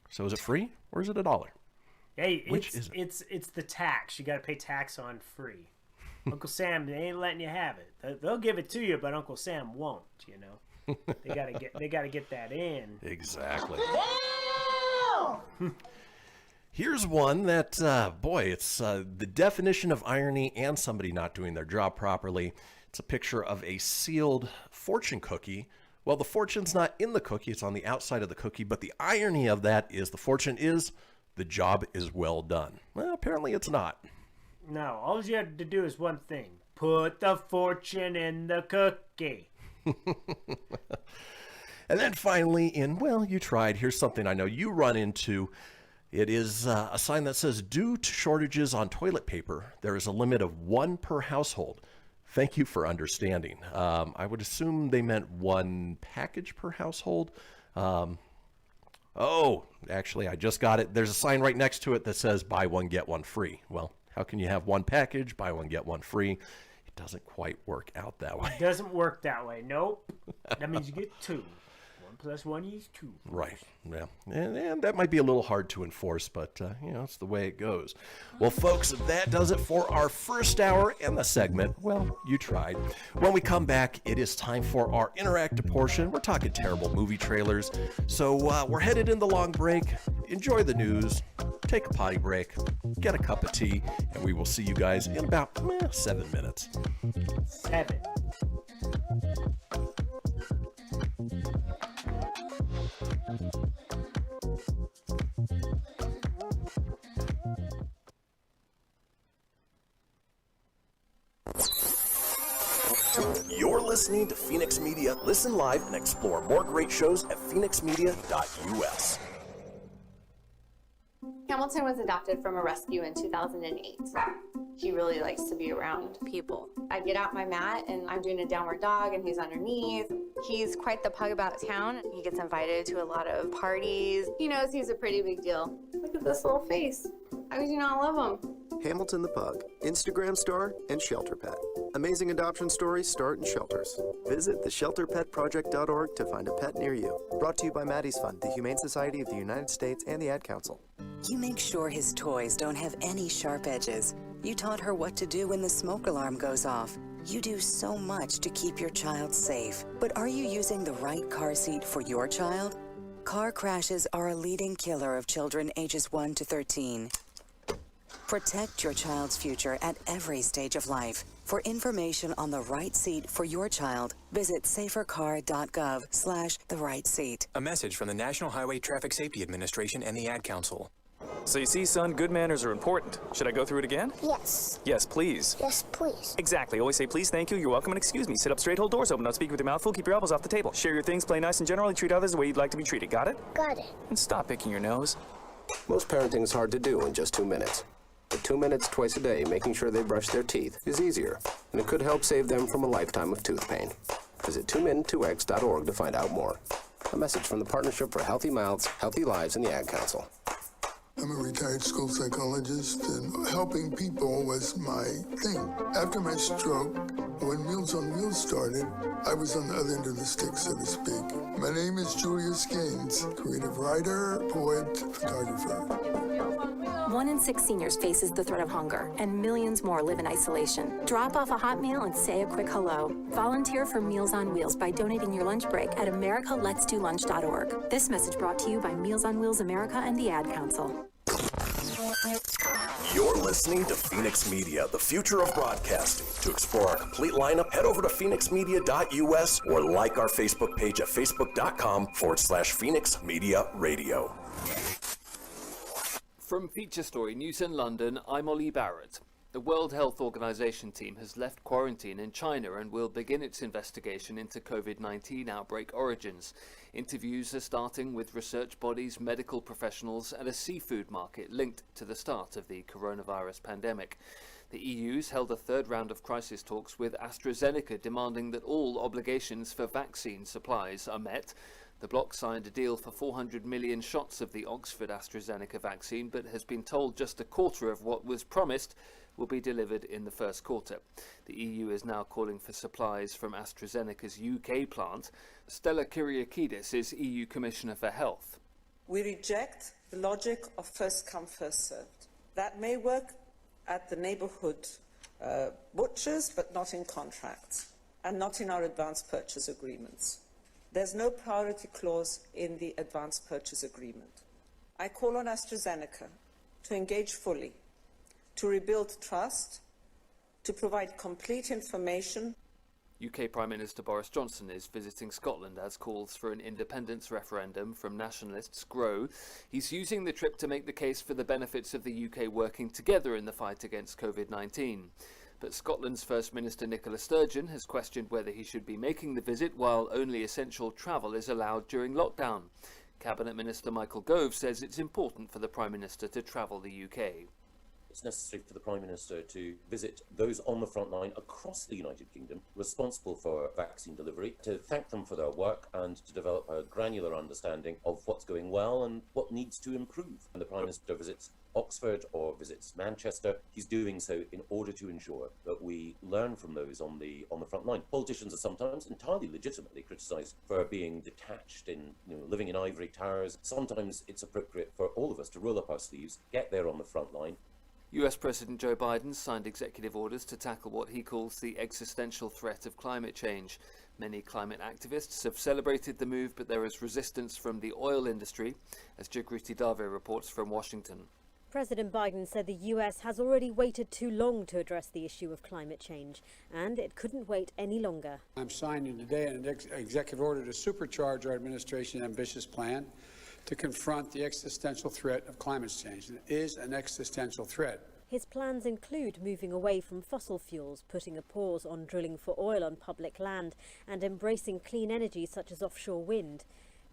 So is it free or is it $1? Hey, Which is it? It's the tax. You got to pay tax on free. Uncle Sam, they ain't letting you have it. They'll give it to you, but Uncle Sam won't. They gotta get that in. Exactly. Here's one that, boy, it's the definition of irony and somebody not doing their job properly. It's a picture of a sealed fortune cookie. Well, the fortune's not in the cookie, it's on the outside of the cookie, but the irony of that is the fortune is, the job is well done. Well, apparently it's not. No, all you have to do is one thing. Put the fortune in the cookie. And then finally in, well, you tried, here's something I know you run into. It is a sign that says, due to shortages on toilet paper, there is a limit of 1 per household. Thank you for understanding. I would assume they meant 1 package per household. Oh, actually, I just got it. There's a sign right next to it that says, buy one, get one free. Well, how can you have 1 package, buy one, get one free? It doesn't quite work out that way. It doesn't work that way. Nope. That means you get 2. 1 + 1 is 2. Right. Yeah. And that might be a little hard to enforce, but, it's the way it goes. Well, folks, that does it for our first hour and the segment. Well, you tried. When we come back, it is time for our interactive portion. We're talking terrible movie trailers. So we're headed in the long break. Enjoy the news. Take a potty break. Get a cup of tea. And we will see you guys in about 7 minutes. 7. You're listening to Phoenix Media. Listen live and explore more great shows at phoenixmedia.us. Hamilton was adopted from a rescue in 2008. He really likes to be around people. I get out my mat and I'm doing a downward dog and he's underneath. He's quite the pug about town. He gets invited to a lot of parties. He knows he's a pretty big deal. Look at this little face. How could you not love him? Hamilton the Pug, Instagram star and shelter pet. Amazing adoption stories start in shelters. Visit theshelterpetproject.org to find a pet near you. Brought to you by Maddie's Fund, the Humane Society of the United States, and the Ad Council. You make sure his toys don't have any sharp edges. You taught her what to do when the smoke alarm goes off. You do so much to keep your child safe. But are you using the right car seat for your child? Car crashes are a leading killer of children ages 1 to 13. Protect your child's future at every stage of life. For information on the right seat for your child, visit safercar.gov/the-right-seat. A message from the National Highway Traffic Safety Administration and the Ad Council. So you see, son, good manners are important. Should I go through it again? Yes. Yes, please. Yes, please. Exactly. Always say please, thank you, you're welcome, and excuse me. Sit up straight, hold doors open, don't speak with your mouth full, keep your elbows off the table. Share your things, play nice, and generally treat others the way you'd like to be treated. Got it? Got it. And stop picking your nose. Most parenting is hard to do in just 2 minutes. But 2 minutes twice a day making sure they brush their teeth is easier, and it could help save them from a lifetime of tooth pain. Visit 2min2x.org to find out more. A message from the Partnership for Healthy Mouths, Healthy Lives, and the Ad Council. I'm a retired school psychologist, and helping people was my thing. After my stroke, when Meals on Wheels started, I was on the other end of the stick, so to speak. My name is Julius Gaines, creative writer, poet, photographer. 1 in 6 seniors faces the threat of hunger, and millions more live in isolation. Drop off a hot meal and say a quick hello. Volunteer for Meals on Wheels by donating your lunch break at americaletsdolunch.org. This message brought to you by Meals on Wheels America and the Ad Council. You're listening to Phoenix Media, the future of broadcasting. To explore our complete lineup, head over to phoenixmedia.us or like our Facebook page at facebook.com/Phoenix Media Radio. From Feature Story News in London, I'm Ollie Barrett. The World Health Organization team has left quarantine in China and will begin its investigation into COVID-19 outbreak origins. Interviews are starting with research bodies, medical professionals, and a seafood market linked to the start of the coronavirus pandemic. The EU's held a third round of crisis talks with AstraZeneca, demanding that all obligations for vaccine supplies are met. The bloc signed a deal for 400 million shots of the Oxford AstraZeneca vaccine, but has been told just a quarter of what was promised will be delivered in the first quarter. The EU is now calling for supplies from AstraZeneca's UK plant. Stella Kyriakidis is EU Commissioner for Health. We reject the logic of first come, first served. That may work at the neighbourhood butchers, but not in contracts, and not in our advance purchase agreements. There's no priority clause in the advance purchase agreement. I call on AstraZeneca to engage fully, to rebuild trust, to provide complete information. UK Prime Minister Boris Johnson is visiting Scotland as calls for an independence referendum from nationalists grow. He's using the trip to make the case for the benefits of the UK working together in the fight against COVID-19. But Scotland's First Minister Nicola Sturgeon has questioned whether he should be making the visit while only essential travel is allowed during lockdown. Cabinet Minister Michael Gove says it's important for the Prime Minister to travel the UK. It's necessary for the Prime Minister to visit those on the front line across the United Kingdom responsible for vaccine delivery, to thank them for their work and to develop a granular understanding of what's going well and what needs to improve. When the Prime Minister visits Oxford or visits Manchester, he's doing so in order to ensure that we learn from those on the front line. Politicians are sometimes entirely legitimately criticised for being detached in living in ivory towers. Sometimes it's appropriate for all of us to roll up our sleeves, get there on the front line. US President Joe Biden signed executive orders to tackle what he calls the existential threat of climate change. Many climate activists have celebrated the move, but there is resistance from the oil industry, as Jagruti Dave reports from Washington. President Biden said the US has already waited too long to address the issue of climate change, and it couldn't wait any longer. I'm signing today an executive order to supercharge our administration's ambitious plan to confront the existential threat of climate change. It is an existential threat. His plans include moving away from fossil fuels, putting a pause on drilling for oil on public land, and embracing clean energy such as offshore wind.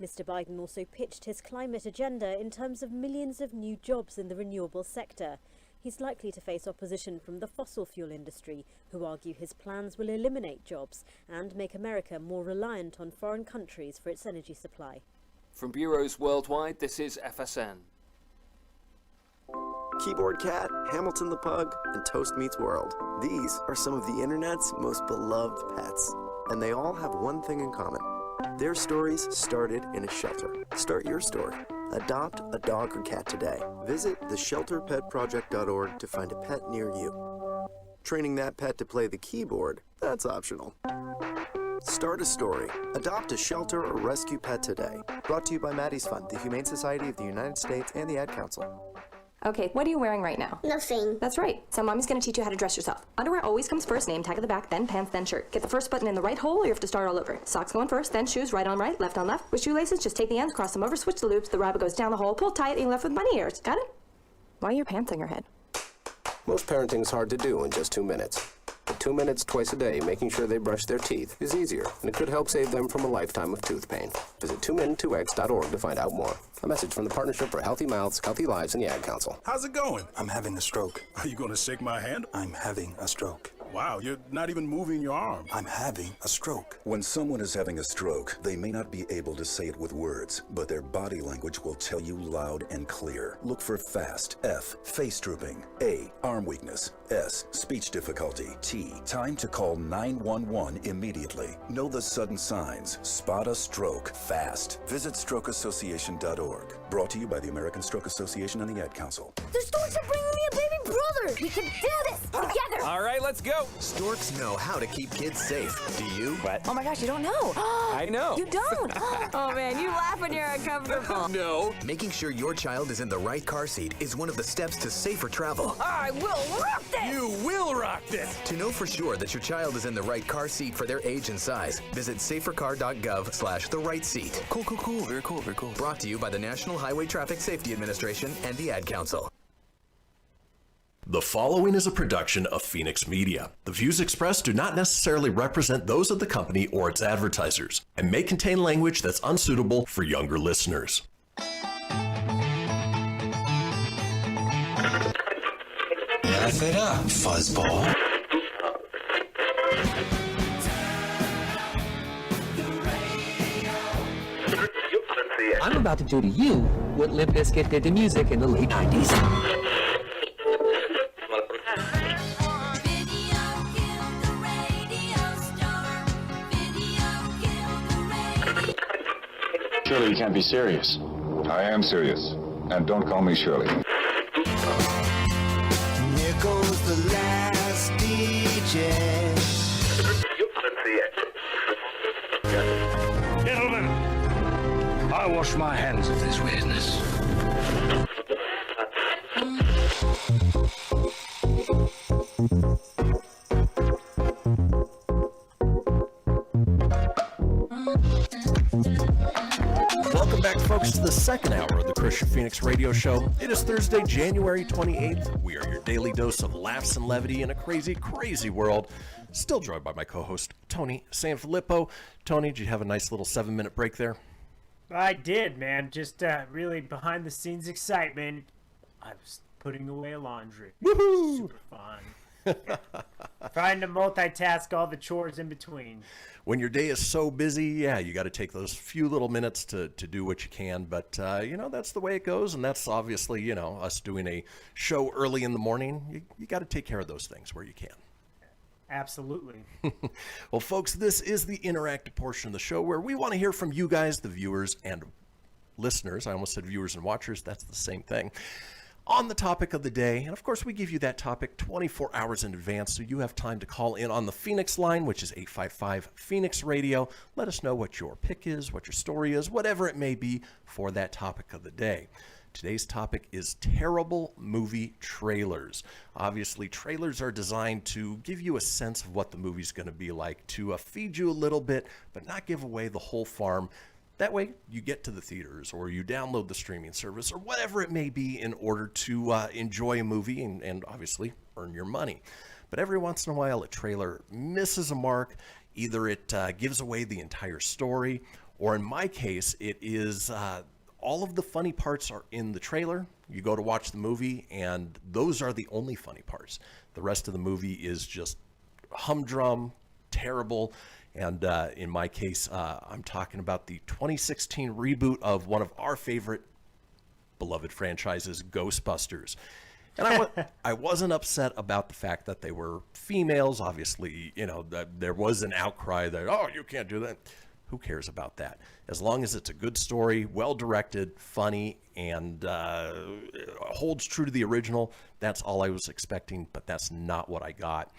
Mr. Biden also pitched his climate agenda in terms of millions of new jobs in the renewable sector. He's likely to face opposition from the fossil fuel industry, who argue his plans will eliminate jobs and make America more reliant on foreign countries for its energy supply. From bureaus worldwide, this is FSN. Keyboard Cat, Hamilton the Pug, and Toast Meets World. These are some of the internet's most beloved pets, and they all have one thing in common. Their stories started in a shelter. Start your story. Adopt a dog or cat today. Visit theshelterpetproject.org to find a pet near you. Training that pet to play the keyboard, that's optional. Start a story. Adopt a shelter or rescue pet today. Brought to you by Maddie's Fund, the Humane Society of the United States, and the Ad Council. Okay, what are you wearing right now? Nothing. That's right. So Mommy's gonna teach you how to dress yourself. Underwear always comes first, name tag at the back, then pants, then shirt. Get the first button in the right hole or you have to start all over. Socks going first, then shoes, right on right, left on left. With shoelaces, just take the ends, cross them over, switch the loops, the rabbit goes down the hole, pull tight, and you're left with bunny ears. Got it? Why are your pants on your head? Most parenting's hard to do in just 2 minutes. But 2 minutes twice a day making sure they brush their teeth is easier, and it could help save them from a lifetime of tooth pain. Visit 2min2x.org to find out more. A message from the Partnership for Healthy Mouths, Healthy Lives, and the Ad Council. How's it going? I'm having a stroke. Are you going to shake my hand? I'm having a stroke. Wow, you're not even moving your arm. I'm having a stroke. When someone is having a stroke, they may not be able to say it with words, but their body language will tell you loud and clear. Look for FAST. F, face drooping. A, arm weakness. S, speech difficulty. T, time to call 911 immediately. Know the sudden signs. Spot a stroke fast. Visit strokeassociation.org. Brought to you by the American Stroke Association and the Ad Council. The storks are bringing me a baby brother! We can do this together! All right, let's go. Storks know how to keep kids safe. Do you? What? Oh my gosh, you don't know! I know. You don't! Oh man, you laugh when you're uncomfortable. No. Making sure your child is in the right car seat is one of the steps to safer travel. I will rock this! You will rock this! To know for sure that your child is in the right car seat for their age and size, visit safercar.gov/the-right-seat. Cool, cool, cool. Very cool, very cool. Brought to you by the National Highway Traffic Safety Administration and the Ad Council. The following is a production of Fenix Media. The views expressed do not necessarily represent those of the company or its advertisers and may contain language that's unsuitable for younger listeners. Laugh it up, fuzzball. I'm about to do to you what Limp Bizkit did to music in the late 90s. Surely you can't be serious. I am serious. And don't call me Shirley. Here goes the last DJ. Gentlemen, I wash my hands of this weirdness. Welcome back, folks, to the second hour of the Kristian Fenix radio show. It is Thursday, January 28th. We are your daily dose of laughs and levity in a crazy, crazy world. Still joined by my co-host, Tony Sanfilippo. Tony, did you have a nice little 7-minute break there? I did, man. Just really behind-the-scenes excitement. I was putting away laundry. Woohoo! Super fun. Trying to multitask all the chores in between. When your day is so busy, yeah, you got to take those few little minutes to do what you can. But, that's the way it goes. And that's obviously, us doing a show early in the morning. You got to take care of those things where you can. Absolutely. Well, folks, this is the interactive portion of the show where we want to hear from you guys, the viewers and listeners. I almost said viewers and watchers. That's the same thing. On the topic of the day, and of course we give you that topic 24 hours in advance, so you have time to call in on the Fenix line, which is 855-FENIX-RADIO. Let us know what your pick is, what your story is, whatever it may be for that topic of the day. Today's topic is terrible movie trailers. Obviously, trailers are designed to give you a sense of what the movie's going to be like, to feed you a little bit, but not give away the whole farm. That way, you get to the theaters or you download the streaming service or whatever it may be in order to enjoy a movie and obviously earn your money. But every once in a while, a trailer misses a mark. Either it gives away the entire story, or in my case, it is all of the funny parts are in the trailer. You go to watch the movie, and those are the only funny parts. The rest of the movie is just humdrum, terrible. And in my case, I'm talking about the 2016 reboot of one of our favorite beloved franchises, Ghostbusters. And I wasn't upset about the fact that they were females. Obviously, that there was an outcry that, oh, you can't do that. Who cares about that? As long as it's a good story, well-directed, funny, and holds true to the original, that's all I was expecting, but that's not what I got.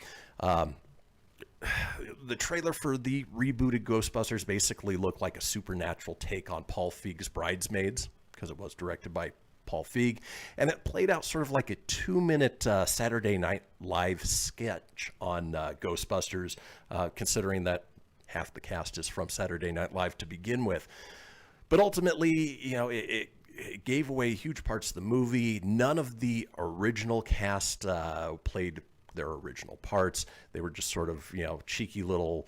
The trailer for the rebooted Ghostbusters basically looked like a supernatural take on Paul Feig's Bridesmaids, because it was directed by Paul Feig, and it played out sort of like a 2-minute Saturday Night Live sketch on Ghostbusters, considering that half the cast is from Saturday Night Live to begin with. But ultimately, it gave away huge parts of the movie. None of the original cast played their original parts. They were just sort of, cheeky little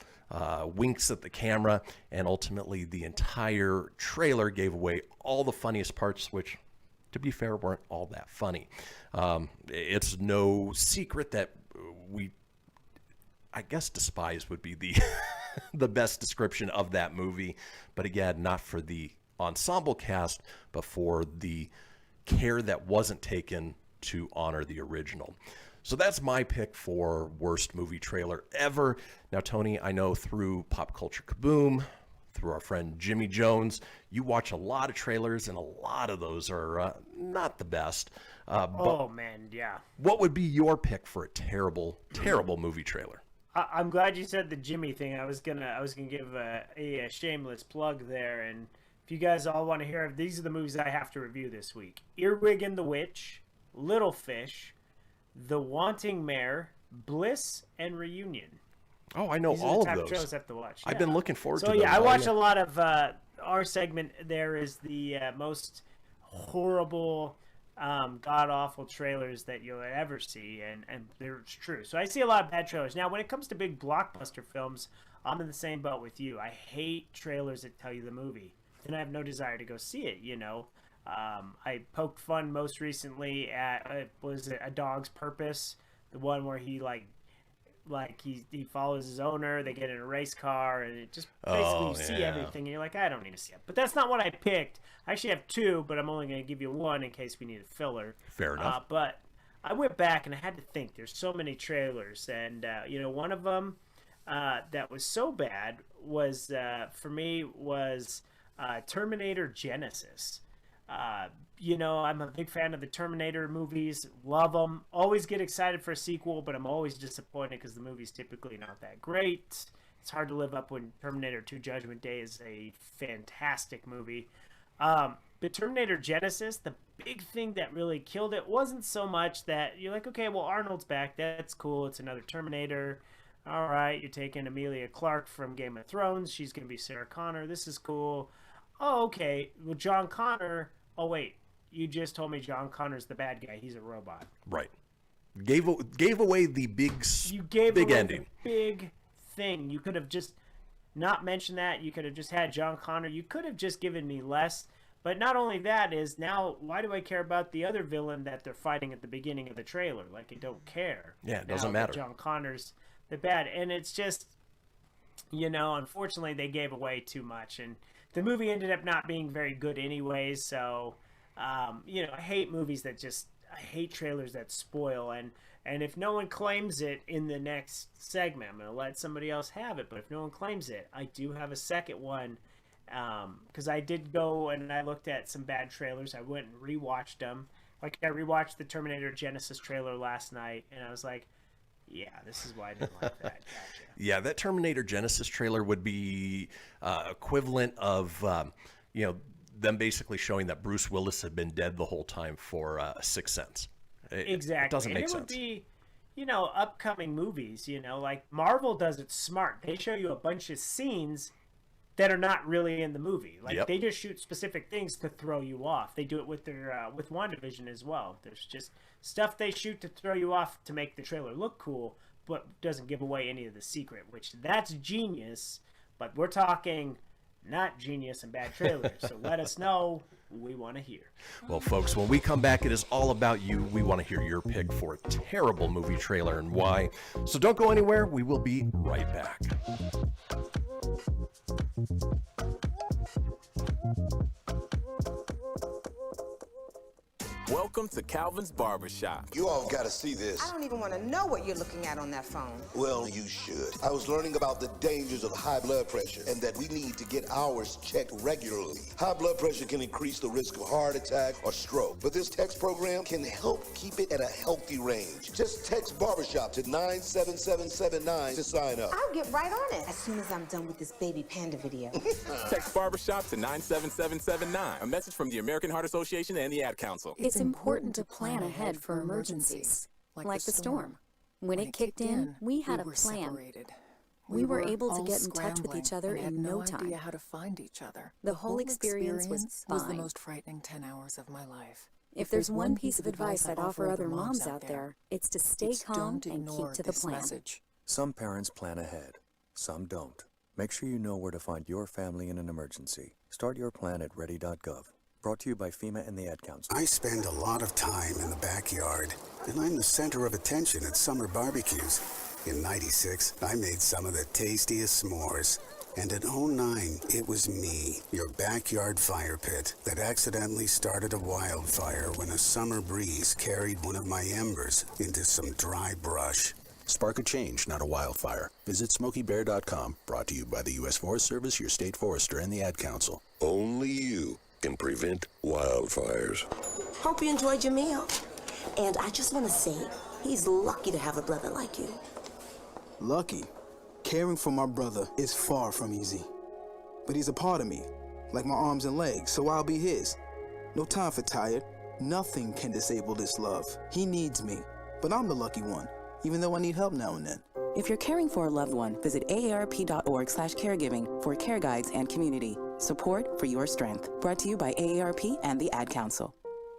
winks at the camera, and ultimately the entire trailer gave away all the funniest parts, which, to be fair, weren't all that funny. It's no secret that we I guess despise would be the the best description of that movie. But again, not for the ensemble cast, but for the care that wasn't taken to honor the original. So that's my pick for worst movie trailer ever. Now, Tony, I know through Pop Culture Kaboom, through our friend Jimmy Jones, you watch a lot of trailers, and a lot of those are not the best. Oh man, yeah. What would be your pick for a terrible, terrible movie trailer? I'm glad you said the Jimmy thing. I was gonna give a shameless plug there, and if you guys all want to hear, these are the movies I have to review this week: Earwig and the Witch, Little Fish, The Wanting Mare, Bliss, and Reunion. Oh, I know all of those. Shows I have to watch. I've been looking forward to them. those. So yeah, I watch a lot of our segment. There is the most horrible, god awful trailers that you'll ever see, and it's true. So I see a lot of bad trailers. Now, when it comes to big blockbuster films, I'm in the same boat with you. I hate trailers that tell you the movie, and I have no desire to go see it. I poked fun most recently at was it A Dog's Purpose, the one where he he follows his owner, they get in a race car, and it just basically you see everything, and you're like, I don't need to see it. But that's not what I picked. I actually have two, but I'm only going to give you one in case we need a filler. Fair enough. But I went back and I had to think. There's so many trailers, and one of them that was so bad was for me was Terminator Genesis. I'm a big fan of the Terminator movies, love them, always get excited for a sequel, but I'm always disappointed because the movie's typically not that great. It's hard to live up when Terminator 2 Judgment Day is a fantastic movie. But Terminator Genesis, the big thing that really killed it wasn't so much that you're like, okay, well, Arnold's back, that's cool, it's another Terminator. All right, you're taking Emilia Clarke from Game of Thrones, she's going to be Sarah Connor, this is cool. Oh, okay. Well, John Connor. Oh, wait. You just told me John Connor's the bad guy. He's a robot. Right. Gave away the big ending. The big thing. You could have just not mentioned that. You could have just had John Connor. You could have just given me less. But not only that is now, why do I care about the other villain that they're fighting at the beginning of the trailer? Like, I don't care. Yeah, it doesn't matter. John Connor's the bad. And it's just, unfortunately, they gave away too much. And the movie ended up not being very good anyways, so, I hate movies I hate trailers that spoil, and if no one claims it in the next segment, I'm going to let somebody else have it, but if no one claims it, I do have a second one, because I did go and I looked at some bad trailers. I went and rewatched them. Like, I rewatched the Terminator Genesis trailer last night, and I was like, yeah, this is why I didn't like that. Gotcha. Yeah, that Terminator Genesis trailer would be equivalent of, them basically showing that Bruce Willis had been dead the whole time for Sixth Sense. Exactly. It doesn't make sense. It would be, upcoming movies, like Marvel does it smart. They show you a bunch of scenes that are not really in the movie. Like, they just shoot specific things to throw you off. They do it with their with WandaVision as well. There's just stuff they shoot to throw you off to make the trailer look cool, but doesn't give away any of the secret, which that's genius. But we're talking not genius and bad trailers. So let us know. We want to hear. Well, folks, when we come back, it is all about you. We want to hear your pick for a terrible movie trailer and why. So don't go anywhere. We will be right back. Welcome to Calvin's Barbershop. You all got to see this. I don't even want to know what you're looking at on that phone. Well, you should. I was learning about the dangers of high blood pressure and that we need to get ours checked regularly. High blood pressure can increase the risk of heart attack or stroke, but this text program can help keep it at a healthy range. Just text Barbershop to 97779 to sign up. I'll get right on it as soon as I'm done with this baby panda video. Text Barbershop to 97779. A message from the American Heart Association and the Ad Council. It's important to plan ahead for emergencies, like the storm. When it kicked in, we had a plan. Separated. We were able to get in touch with each other in no time. Idea how to find each other. The whole experience was fine. the most frightening 10 hours of my life. If there's one piece of advice I'd offer other moms out there, it's to stay calm and keep to the plan. Some parents plan ahead, some don't. Make sure you know where to find your family in an emergency. Start your plan at ready.gov. Brought to you by FEMA and the Ad Council. I spend a lot of time in the backyard, and I'm the center of attention at summer barbecues. In 96, I made some of the tastiest s'mores. And in 09, it was me, your backyard fire pit, that accidentally started a wildfire when a summer breeze carried one of my embers into some dry brush. Spark a change, not a wildfire. Visit SmokeyBear.com, brought to you by the U.S. Forest Service, your state forester, and the Ad Council. Only you can prevent wildfires. Hope you enjoyed your meal. And I just want to say, he's lucky to have a brother like you. Lucky? Caring for my brother is far from easy. But he's a part of me, like my arms and legs, so I'll be his. No time for tired. Nothing can disable this love. He needs me, but I'm the lucky one, even though I need help now and then. If you're caring for a loved one, visit aarp.org/caregiving for care guides and community. Support for your strength. Brought to you by AARP and the Ad Council.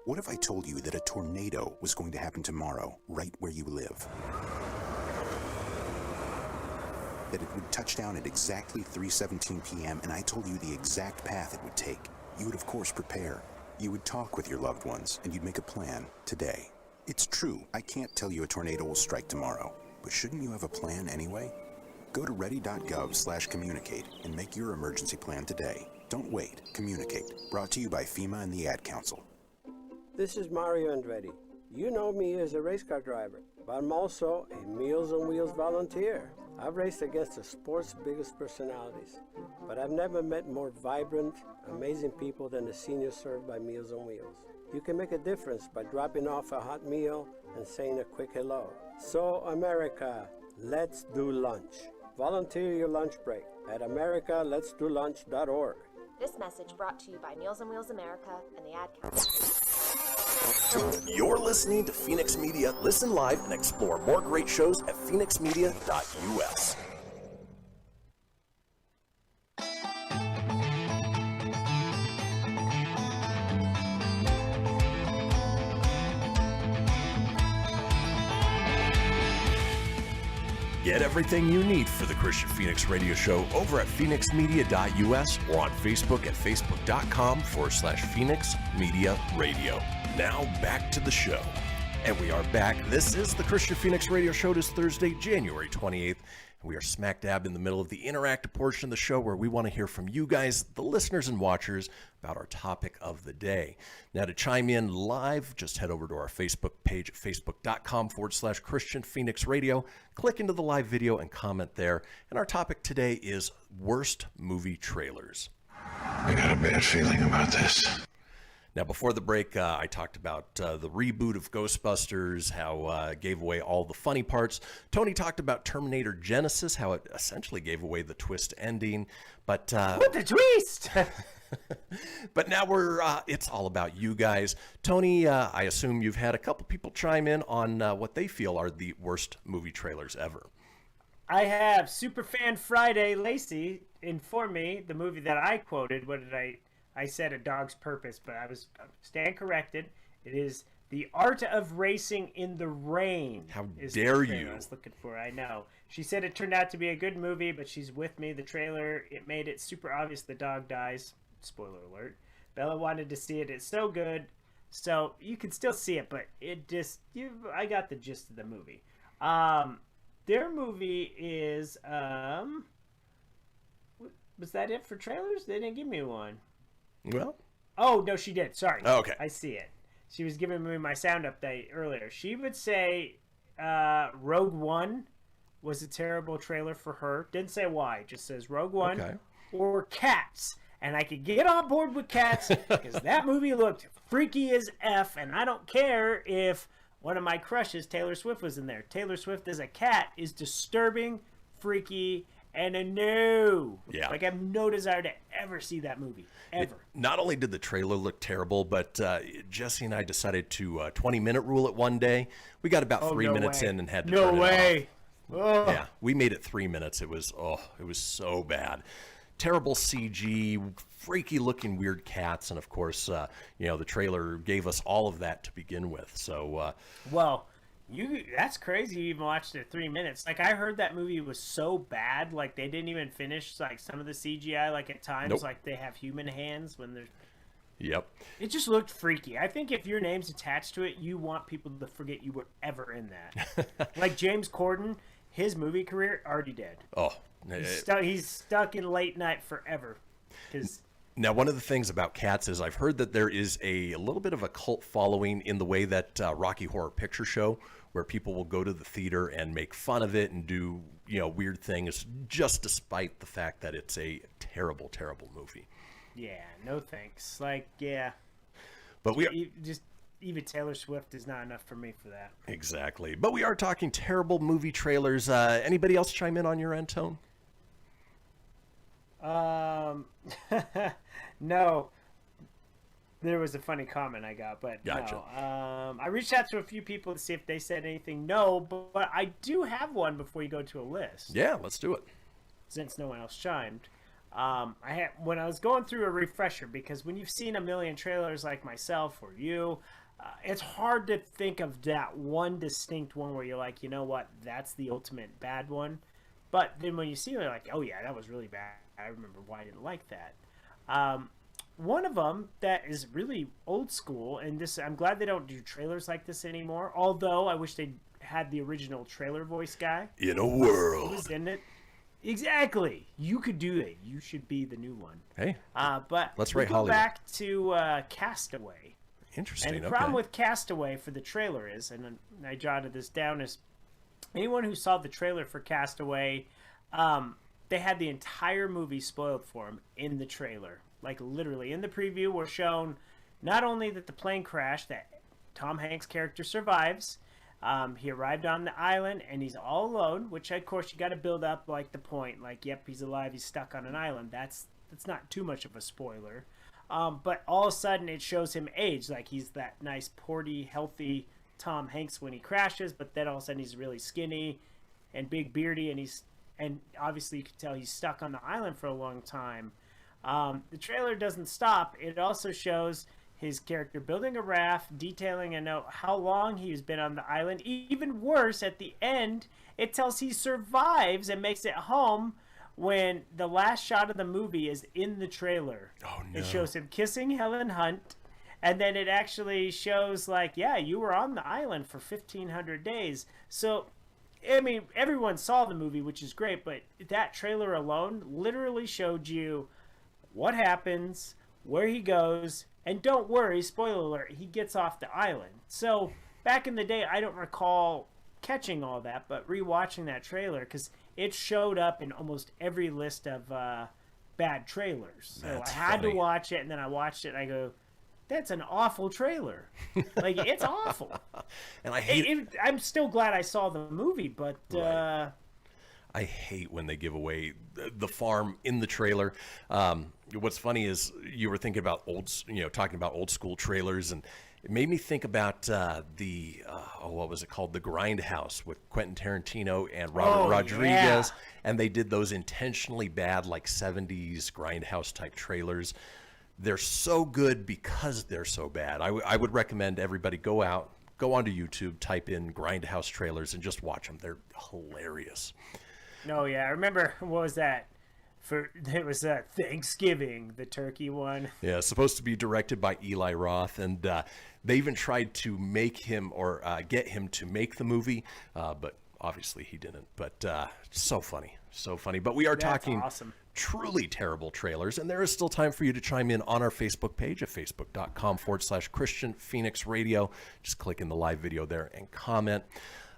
What if I told you that a tornado was going to happen tomorrow, right where you live? That it would touch down at exactly 3:17 p.m. and I told you the exact path it would take. You would, of course, prepare. You would talk with your loved ones, and you'd make a plan today. It's true, I can't tell you a tornado will strike tomorrow, but shouldn't you have a plan anyway? Go to ready.gov/communicate and make your emergency plan today. Don't wait. Communicate. Brought to you by FEMA and the Ad Council. This is Mario Andretti. You know me as a race car driver, but I'm also a Meals on Wheels volunteer. I've raced against the sport's biggest personalities, but I've never met more vibrant, amazing people than the seniors served by Meals on Wheels. You can make a difference by dropping off a hot meal and saying a quick hello. So, America, let's do lunch. Volunteer your lunch break at americaletsdolunch.org. This message brought to you by Meals on Wheels America and the Ad Council. You're listening to Phoenix Media. Listen live and explore more great shows at phoenixmedia.us. Get everything you need for the Kristian Fenix Radio Show over at phoenixmedia.us or on Facebook at facebook.com/Phoenix Media Radio. Now back to the show. And we are back. This is the Kristian Fenix Radio Show. It is Thursday, January 28th. And we are smack dab in the middle of the interactive portion of the show where we want to hear from you guys, the listeners and watchers, about our topic of the day. Now, to chime in live, just head over to our Facebook page at facebook.com/Kristian Fenix Radio. Click into the live video and comment there. And our topic today is worst movie trailers. I got a bad feeling about this. Now, before the break, I talked about the reboot of Ghostbusters, how it gave away all the funny parts. Tony talked about Terminator Genesis, how it essentially gave away the twist ending. But what the twist? But now it's all about you guys. Tony, I assume you've had a couple people chime in on what they feel are the worst movie trailers ever. I have Superfan Friday Lacey inform me the movie that I quoted. What did I said A Dog's Purpose, but I stand corrected. It is The Art of Racing in the Rain. How dare you? I was looking for. I know. She said it turned out to be a good movie, but she's with me. The trailer, it made it super obvious the dog dies. Spoiler alert. Bella wanted to see it. It's so good. So you can still see it, but it just, I got the gist of the movie. Their movie is, was that it for trailers? They didn't give me one. Well, oh no, she did. Sorry. Oh, okay, I see it. She was giving me my sound update earlier. She would say Rogue One was a terrible trailer for her. Didn't say why. Just says Rogue One or Cats, and I could get on board with Cats because that movie looked freaky as F, and I don't care if one of my crushes, Taylor Swift, was in there. Taylor Swift as a cat is disturbing, freaky, and a no. Yeah. Like I have no desire to ever see that movie. Ever. Not only did the trailer look terrible, but Jesse and I decided to 20-minute rule it one day. We got about 3 minutes in and had to turn it off. Yeah, we made it 3 minutes. It was so bad. Terrible CG, freaky looking weird cats, and of course, the trailer gave us all of that to begin with. So, well, that's crazy. You even watched it 3 minutes. Like I heard that movie was so bad, like they didn't even finish like some of the CGI. Like at times, like they have human hands when they're. Yep. It just looked freaky. I think if your name's attached to it, you want people to forget you were ever in that. Like James Corden, his movie career already dead. Oh, He's stuck in late night forever. Now, one of the things about Cats is I've heard that there is a little bit of a cult following in the way that Rocky Horror Picture Show, where people will go to the theater and make fun of it and do, weird things just despite the fact that it's a terrible, terrible movie. Yeah, no thanks. But even Taylor Swift is not enough for me for that. Exactly. But we are talking terrible movie trailers. Anybody else chime in on your end, Tone? No. There was a funny comment I got, but gotcha. No. I reached out to a few people to see if they said anything. No, but I do have one before you go to a list. Yeah, let's do it. Since no one else chimed. When I was going through a refresher, because when you've seen a million trailers like myself or you, it's hard to think of that one distinct one where you're like, you know what, that's the ultimate bad one. But then when you see it, you're like, oh yeah, that was really bad. I remember why I didn't like that. One of them that is really old school, and I'm glad they don't do trailers like this anymore, although I wish they had the original trailer voice guy. In a world. Who's in it. Exactly. You could do it. You should be the new one. Hey. But let's go Hollywood. back to Castaway. Interesting. And the problem with Castaway for the trailer is, and I jotted this down, is anyone who saw the trailer for Castaway, they had the entire movie spoiled for them in the trailer. Like literally in the preview, we're shown not only that the plane crashed, that Tom Hanks' character survives. He arrived on the island and he's all alone, which of course you got to build up like the point, like, yep, he's alive, he's stuck on an island. That's not too much of a spoiler. But all of a sudden it shows him age, like he's that nice, porty, healthy Tom Hanks when he crashes, but then all of a sudden he's really skinny and big beardy, and obviously you can tell he's stuck on the island for a long time. The trailer doesn't stop. It also shows his character building a raft, detailing a note how long he's been on the island. Even worse, at the end, it tells he survives and makes it home when the last shot of the movie is in the trailer. Oh, no. It shows him kissing Helen Hunt, and then it actually shows, like, yeah, you were on the island for 1,500 days. So, I mean, everyone saw the movie, which is great, but that trailer alone literally showed you what happens, where he goes, and don't worry, spoiler alert, he gets off the island. So back in the day, I don't recall catching all that, but rewatching that trailer, because it showed up in almost every list of bad trailers. So I had to watch it, and then I watched it, and I go, that's an awful trailer. Like, it's awful. And I hate I'm still glad I saw the movie, but right. I hate when they give away the farm in the trailer. What's funny is you were thinking about talking about old school trailers, and it made me think about what was it called? The Grindhouse with Quentin Tarantino and Robert Rodriguez. Yeah. And they did those intentionally bad, like 70s Grindhouse type trailers. They're so good because they're so bad. I would recommend everybody go onto YouTube, type in Grindhouse trailers, and just watch them. They're hilarious. No, yeah, I remember, what was that? It was Thanksgiving, the turkey one. Yeah, supposed to be directed by Eli Roth, and they even tried to make him or get him to make the movie, but obviously he didn't. But so funny. But we are talking awesome. Truly terrible trailers, and there is still time for you to chime in on our Facebook page at facebook.com/Kristian Fenix Radio. Just click in the live video there and comment.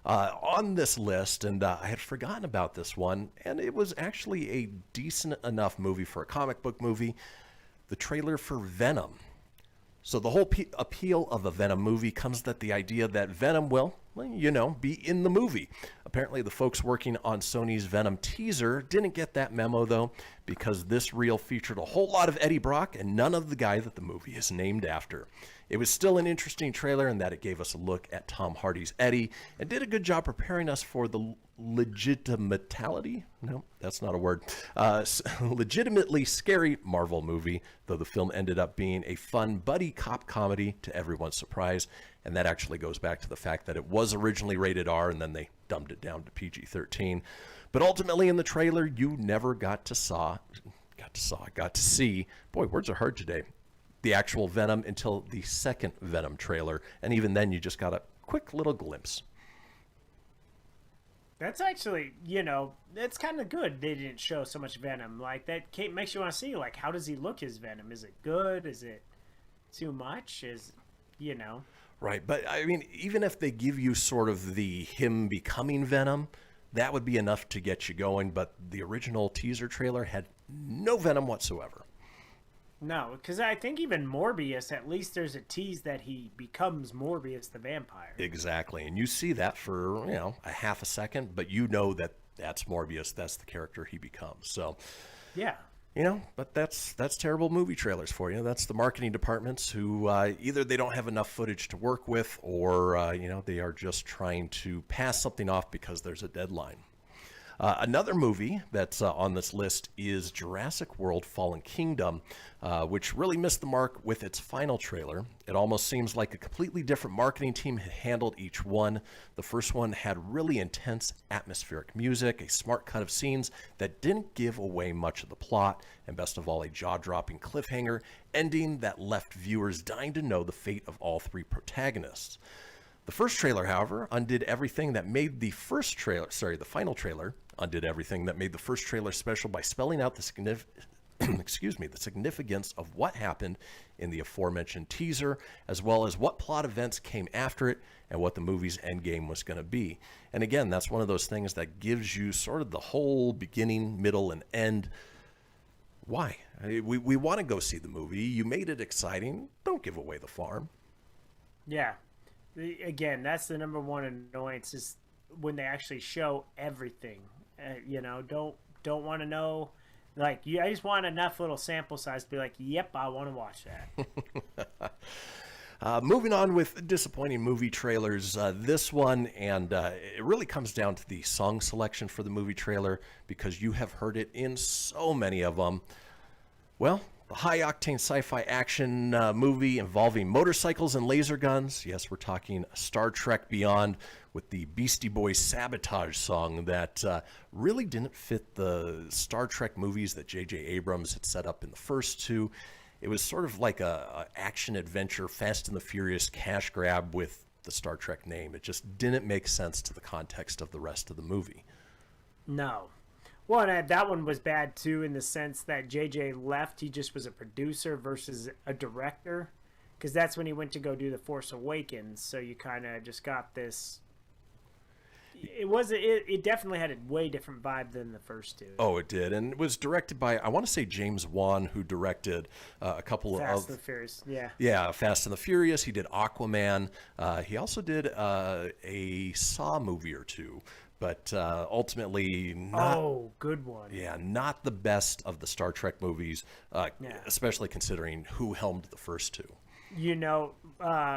On this list, and I had forgotten about this one, and it was actually a decent enough movie for a comic book movie, the trailer for Venom. So the whole appeal of a Venom movie comes that the idea that Venom will, be in the movie. Apparently the folks working on Sony's Venom teaser didn't get that memo, though, because this reel featured a whole lot of Eddie Brock and none of the guy that the movie is named after. It was still an interesting trailer in that it gave us a look at Tom Hardy's Eddie and did a good job preparing us for the legitimately scary Marvel movie, though the film ended up being a fun buddy cop comedy to everyone's surprise. And that actually goes back to the fact that it was originally rated R and then they dumbed it down to PG-13. But ultimately in the trailer, you never got to see, boy, words are hard today, the actual Venom until the second Venom trailer. And even then you just got a quick little glimpse. That's actually, you know, it's kind of good they didn't show so much Venom. Like, that makes you want to see, like, how does he look as Venom? Is it good? Is it too much? You know? Right, but I mean, even if they give you sort of him becoming Venom, that would be enough to get you going, but the original teaser trailer had no Venom whatsoever. No, because I think even Morbius, at least there's a tease that he becomes Morbius the vampire. Exactly, and you see that for, you know, a half a second, but you know that that's Morbius, that's the character he becomes. So, yeah. You know, but that's terrible movie trailers for you. That's the marketing departments who either they don't have enough footage to work with, or, you know, they are just trying to pass something off because there's a deadline. Another movie that's on this list is Jurassic World Fallen Kingdom, which really missed the mark with its final trailer. It almost seems like a completely different marketing team had handled each one. The first one had really intense atmospheric music, a smart cut of scenes that didn't give away much of the plot, and best of all, a jaw-dropping cliffhanger ending that left viewers dying to know the fate of all three protagonists. The first trailer, however, undid everything that made the final trailer undid everything that made the first trailer special by spelling out the significance of what happened in the aforementioned teaser, as well as what plot events came after it and what the movie's endgame was going to be. And again, that's one of those things that gives you sort of the whole beginning, middle, and end. Why? We want to go see the movie. You made it exciting. Don't give away the farm. Yeah. Again, that's the number one annoyance, is when they actually show everything. You know, don't want to know. Like, I just want enough little sample size to be like, yep, I want to watch that. Moving on with disappointing movie trailers, this one, and it really comes down to the song selection for the movie trailer, because you have heard it in so many of them. Well, the high-octane sci-fi action movie involving motorcycles and laser guns. Yes, we're talking Star Trek Beyond, with the Beastie Boys Sabotage song that really didn't fit the Star Trek movies that J.J. Abrams had set up in the first two. It was sort of like a action-adventure, Fast and the Furious cash grab with the Star Trek name. It just didn't make sense to the context of the rest of the movie. No. Well, and that one was bad, too, in the sense that J.J. left. He just was a producer versus a director, because that's when he went to go do The Force Awakens. So you kind of just got this... It definitely had a way different vibe than the first two. Oh, it did. And it was directed by, I want to say, James Wan, who directed a couple Fast and the Furious, yeah. Yeah, Fast and the Furious. He did Aquaman. He also did a Saw movie or two. But ultimately, good one. Yeah, not the best of the Star Trek movies, especially considering who helmed the first two. You know,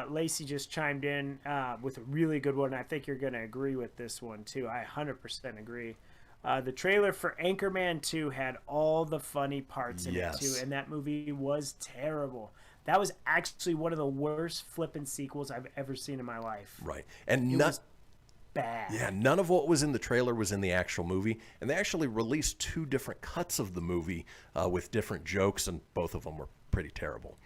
Lacey just chimed in with a really good one. I think you're going to agree with this one, too. I 100% agree. The trailer for Anchorman 2 had all the funny parts in it, too, and that movie was terrible. That was actually one of the worst flippin' sequels I've ever seen in my life. Right. And it was bad. Yeah, none of what was in the trailer was in the actual movie, and they actually released 2 different cuts of the movie with different jokes, and both of them were pretty terrible.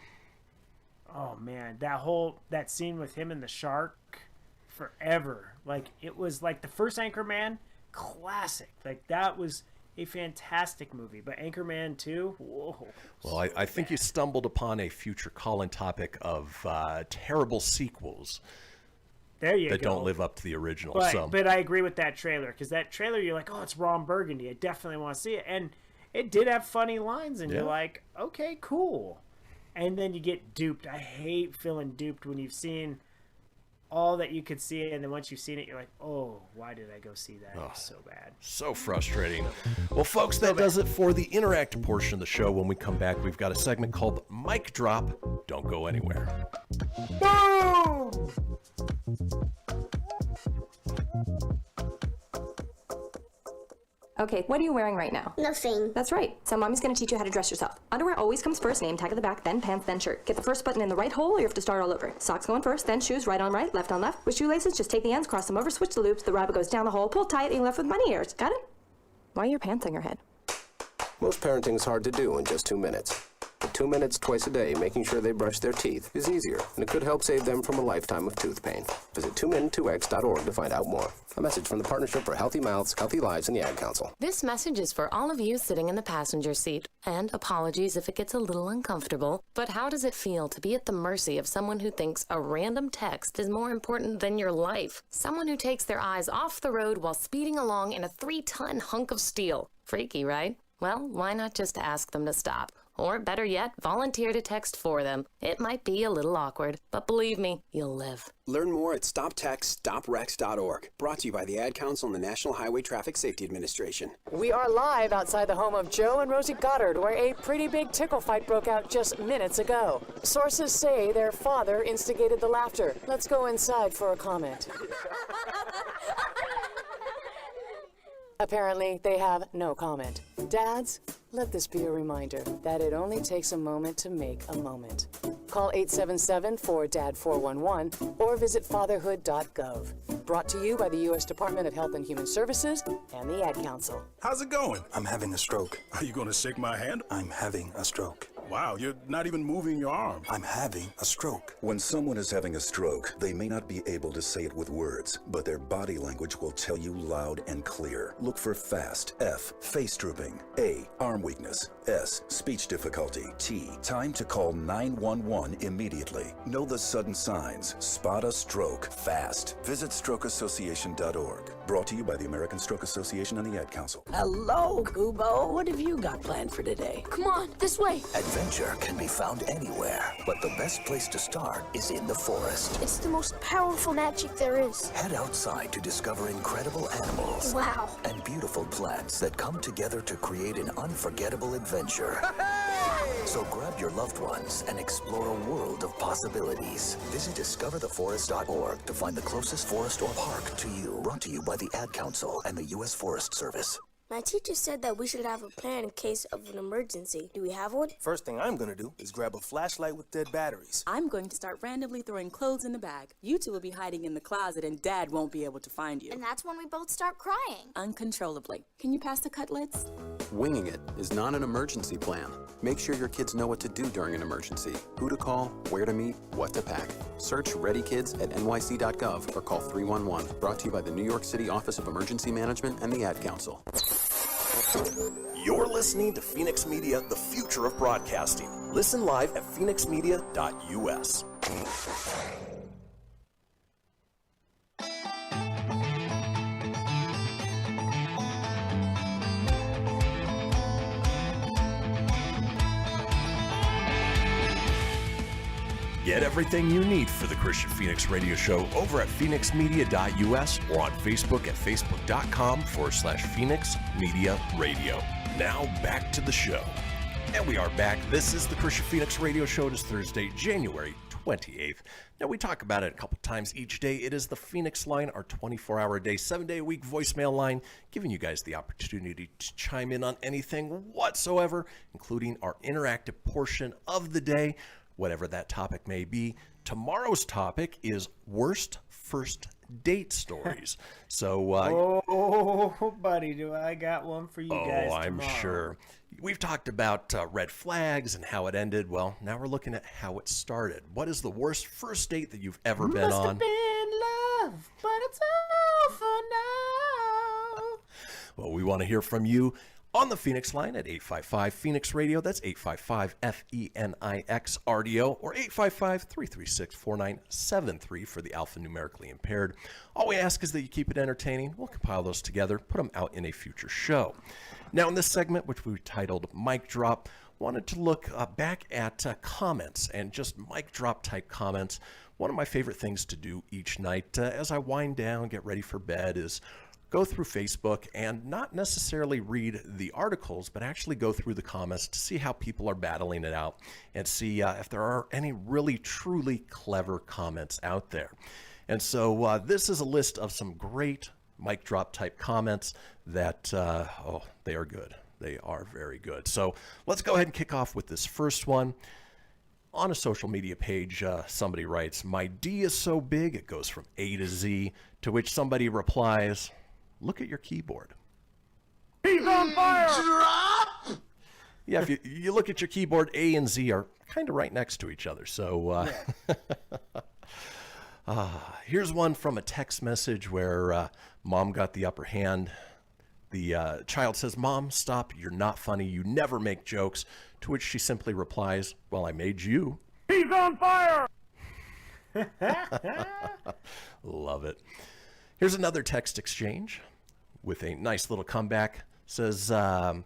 Oh man, that scene with him and the shark, forever. Like, it was like the first Anchorman, classic. Like, that was a fantastic movie. But Anchorman 2, whoa. Well, I think you stumbled upon a future call-in topic of terrible sequels. There you go. That don't live up to the original. But I agree with that trailer, because that trailer, you're like, oh, it's Ron Burgundy. I definitely want to see it. And it did have funny lines, and you're like, okay, cool. And then you get duped. I hate feeling duped when you've seen all that you could see, and then once you've seen it, you're like, oh, why did I go see that? It was so bad. So frustrating. Well, folks, that does it for the interactive portion of the show. When we come back, we've got a segment called Mic Drop. Don't go anywhere. Boom! Okay, what are you wearing right now? Nothing. That's right. So mommy's gonna teach you how to dress yourself. Underwear always comes first, name tag at the back, then pants, then shirt. Get the first button in the right hole, or you have to start all over. Socks going first, then shoes, right on right, left on left. With shoelaces, just take the ends, cross them over, switch the loops, the rabbit goes down the hole, pull tight, and you're left with bunny ears. Got it? Why are your pants on your head? Most parenting's hard to do in just 2 minutes. 2 minutes twice a day making sure they brush their teeth is easier, and it could help save them from a lifetime of tooth pain. Visit 2min2x.org to find out more. A message from the Partnership for Healthy Mouths, Healthy Lives, and the Ad Council. This message is for all of you sitting in the passenger seat. And apologies if it gets a little uncomfortable, but how does it feel to be at the mercy of someone who thinks a random text is more important than your life? Someone who takes their eyes off the road while speeding along in a 3-ton hunk of steel. Freaky, right? Well, why not just ask them to stop? Or better yet, volunteer to text for them. It might be a little awkward, but believe me, you'll live. Learn more at StopTextStopWrecks.org. Brought to you by the Ad Council and the National Highway Traffic Safety Administration. We are live outside the home of Joe and Rosie Goddard, where a pretty big tickle fight broke out just minutes ago. Sources say their father instigated the laughter. Let's go inside for a comment. Apparently, they have no comment. Dads, let this be a reminder that it only takes a moment to make a moment. Call 877-4DAD-411 or visit fatherhood.gov. Brought to you by the U.S. Department of Health and Human Services and the Ad Council. How's it going? I'm having a stroke. Are you going to shake my hand? I'm having a stroke. Wow, you're not even moving your arm. I'm having a stroke. When someone is having a stroke, they may not be able to say it with words, but their body language will tell you loud and clear. Look for FAST. F, face drooping. A, arm weakness. S, speech difficulty. T, time to call 911 immediately. Know the sudden signs. Spot a stroke fast. Visit strokeassociation.org. Brought to you by the American Stroke Association and the Ad Council. Hello, Kubo. What have you got planned for today? Come on, this way. Adventure can be found anywhere, but the best place to start is in the forest. It's the most powerful magic there is. Head outside to discover incredible animals. Wow. And beautiful plants that come together to create an unforgettable adventure. So grab your loved ones and explore a world of possibilities. Visit discovertheforest.org to find the closest forest or park to you. Brought to you by the Ad Council and the U.S. Forest Service. My teacher said that we should have a plan in case of an emergency. Do we have one? First thing I'm gonna do is grab a flashlight with dead batteries. I'm going to start randomly throwing clothes in the bag. You two will be hiding in the closet and Dad won't be able to find you. And that's when we both start crying. Uncontrollably. Can you pass the cutlets? Winging it is not an emergency plan. Make sure your kids know what to do during an emergency, who to call, where to meet, what to pack. Search Ready Kids at nyc.gov or call 311. Brought to you by the New York City Office of Emergency Management and the Ad Council. You're listening to Phoenix Media, the future of broadcasting. Listen live at phoenixmedia.us. Get everything you need for the Kristian Fenix Radio Show over at phoenixmedia.us or on Facebook at facebook.com/Phoenix Media Radio. Now back to the show. And we are back. This is the Kristian Fenix Radio Show. It is Thursday, January 28th. Now, we talk about it a couple times each day. It is the Fenix Line, our 24-hour-a-day, 7-day-a-week voicemail line, giving you guys the opportunity to chime in on anything whatsoever, including our interactive portion of the day, whatever that topic may be. Tomorrow's topic is worst first date stories. So, buddy, do I got one for you guys tomorrow. I'm sure. We've talked about red flags and how it ended. Well, now we're looking at how it started. What is the worst first date that you've ever been Must on? have been love, but it's over now. Well, we want to hear from you on the Phoenix Line at 855-PHOENIX-RADIO. That's 855-FENIX-RDO or 855-336-4973 for the alphanumerically impaired. All we ask is that you keep it entertaining. We'll compile those together, put them out in a future show. Now, in this segment, which we titled Mic Drop, wanted to look back at comments and just mic drop type comments. One of my favorite things to do each night as I wind down, get ready for bed, is go through Facebook and not necessarily read the articles, but actually go through the comments to see how people are battling it out and see if there are any really truly clever comments out there. And so this is a list of some great mic drop type comments that, they are good. They are very good. So let's go ahead and kick off with this first one. On a social media page, somebody writes, "My D is so big it goes from A to Z," to which somebody replies, "Look at your keyboard." He's on fire! Drop! Yeah, if you look at your keyboard, A and Z are kind of right next to each other. So here's one from a text message where mom got the upper hand. The child says, "Mom, stop. You're not funny. You never make jokes." To which she simply replies, "Well, I made you." He's on fire! Love it. Here's another text exchange with a nice little comeback. Says, "How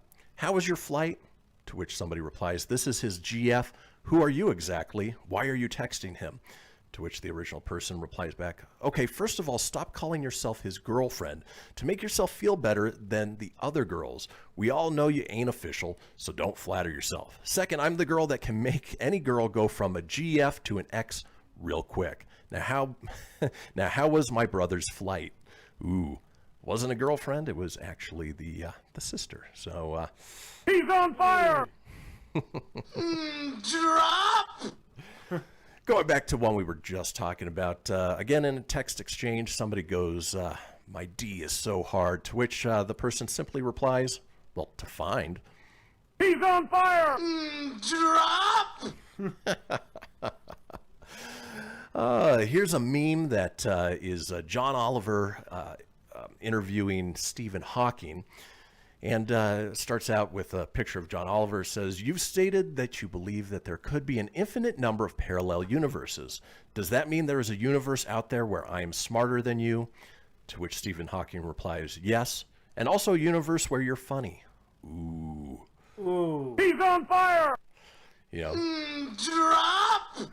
was your flight?" To which somebody replies, "This is his GF. Who are you exactly? Why are you texting him?" To which the original person replies back, "Okay, first of all, stop calling yourself his girlfriend to make yourself feel better than the other girls. We all know you ain't official, so don't flatter yourself. Second, I'm the girl that can make any girl go from a GF to an X real quick. Now how was my brother's flight?" Ooh, wasn't a girlfriend. It was actually the sister. So he's on fire. Drop. Going back to one we were just talking about, again in a text exchange, somebody goes, "My D is so hard," to which the person simply replies, "Well, to find." He's on fire! Drop! Here's a meme that is John Oliver interviewing Stephen Hawking. And starts out with a picture of John Oliver. Says, "You've stated that you believe that there could be an infinite number of parallel universes. Does that mean there is a universe out there where I am smarter than you?" To which Stephen Hawking replies, "Yes. And also a universe where you're funny." Ooh. Ooh. He's on fire! You know. Drop!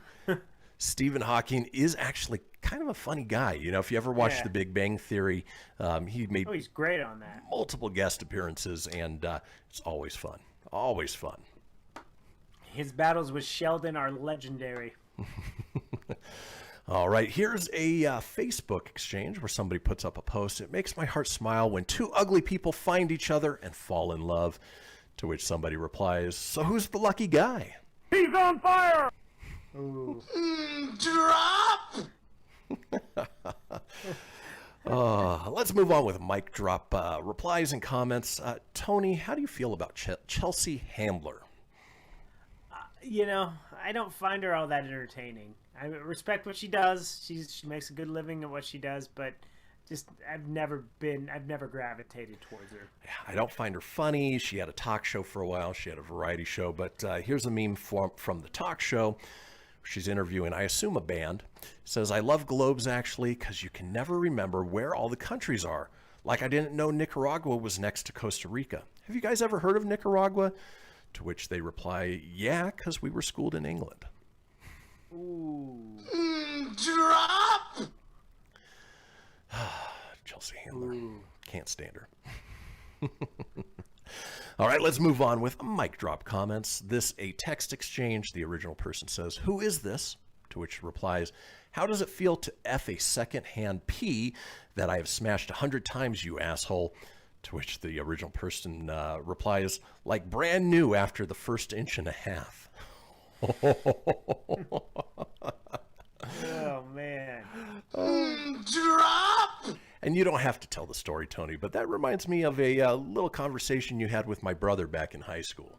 Stephen Hawking is actually kind of a funny guy. You know, if you ever watched The Big Bang Theory, he made he's great on that. Multiple guest appearances, and it's always fun. Always fun. His battles with Sheldon are legendary. All right, here's a Facebook exchange where somebody puts up a post. "It makes my heart smile when two ugly people find each other and fall in love." To which somebody replies, "So who's the lucky guy?" He's on fire! Ooh. Drop! Let's move on with mic drop replies and comments. Tony, how do you feel about Chelsea Handler? You know, I don't find her all that entertaining. I respect what she does. She makes a good living at what she does, but just I've never gravitated towards her. I don't find her funny. She had a talk show for a while. She had a variety show, but here's a meme from the talk show. She's interviewing, I assume, a band. Says, "I love globes, actually, because you can never remember where all the countries are. Like I didn't know Nicaragua was next to Costa Rica. Have you guys ever heard of Nicaragua?" To which they reply, "Yeah, because we were schooled in England." Ooh. Drop! Chelsea Handler. Can't stand her. All right, let's move on with mic drop comments. This a text exchange. The original person says, "Who is this?" To which replies, "How does it feel to F a second-hand pee that I have smashed 100 times, you asshole?" To which the original person replies, "Like brand new after the first inch and a half." Oh, man. Drop! And you don't have to tell the story, Tony, but that reminds me of a little conversation you had with my brother back in high school.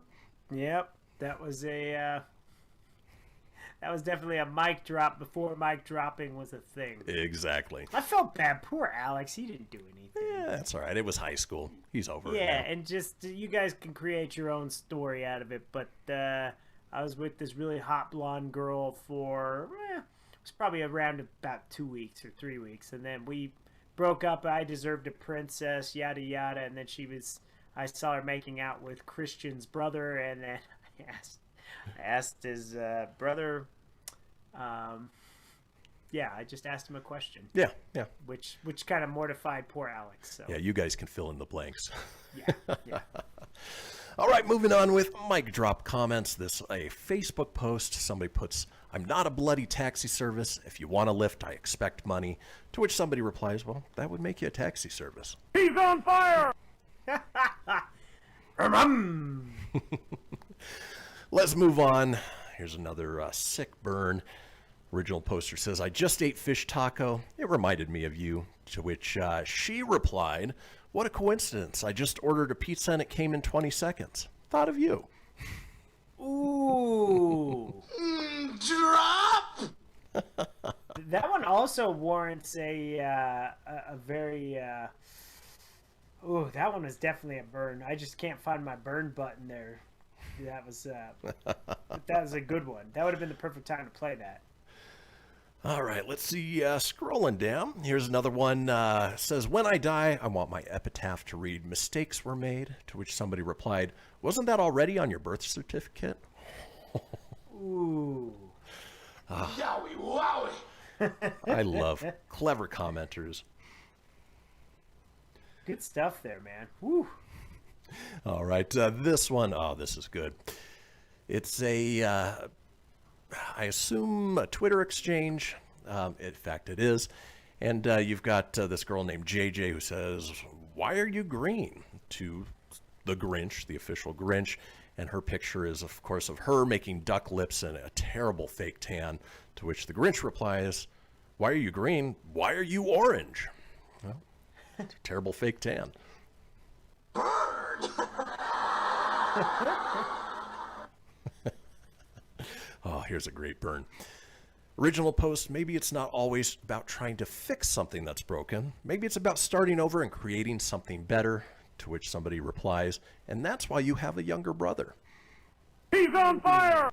Yep, that was definitely a mic drop before mic dropping was a thing. Exactly. I felt bad. Poor Alex. He didn't do anything. Yeah, that's all right. It was high school. He's over it Yeah, now. and just you guys can create your own story out of it. But I was with this really hot blonde girl for it was probably around about 2 weeks or 3 weeks, and then we broke up. I deserved a princess, yada yada, and then I saw her making out with Christian's brother, and then I asked his brother. I just asked him a question. Yeah. Which kind of mortified poor Alex. So. Yeah, you guys can fill in the blanks. Yeah. All right, moving on with mic drop comments. This a Facebook post. Somebody puts, "I'm not a bloody taxi service. If you want a lift, I expect money." To which somebody replies, "Well, that would make you a taxi service." He's on fire! Let's move on. Here's another sick burn. Original poster says, "I just ate fish taco. It reminded me of you." To which she replied, "What a coincidence. I just ordered a pizza and it came in 20 seconds. Thought of you." Ooh. Drop! That one also warrants a very... Ooh, that one was definitely a burn. I just can't find my burn button there. That was a good one. That would have been the perfect time to play that. All right, let's see. Scrolling down, here's another one. Says, when I die, I want my epitaph to read, mistakes were made, to which somebody replied, wasn't that already on your birth certificate? Ooh. Yowie wowie! I love clever commenters. Good stuff there, man. Woo. All right, this one, this is good. It's a... I assume a Twitter exchange. In fact, it is. And you've got this girl named JJ who says, why are you green? To the Grinch, the official Grinch. And her picture is, of course, of her making duck lips and a terrible fake tan. To which the Grinch replies, why are you green? Why are you orange? Well, it's a terrible fake tan. Oh, here's a great burn. Original post, maybe it's not always about trying to fix something that's broken. Maybe it's about starting over and creating something better, to which somebody replies, and that's why you have a younger brother. He's on fire!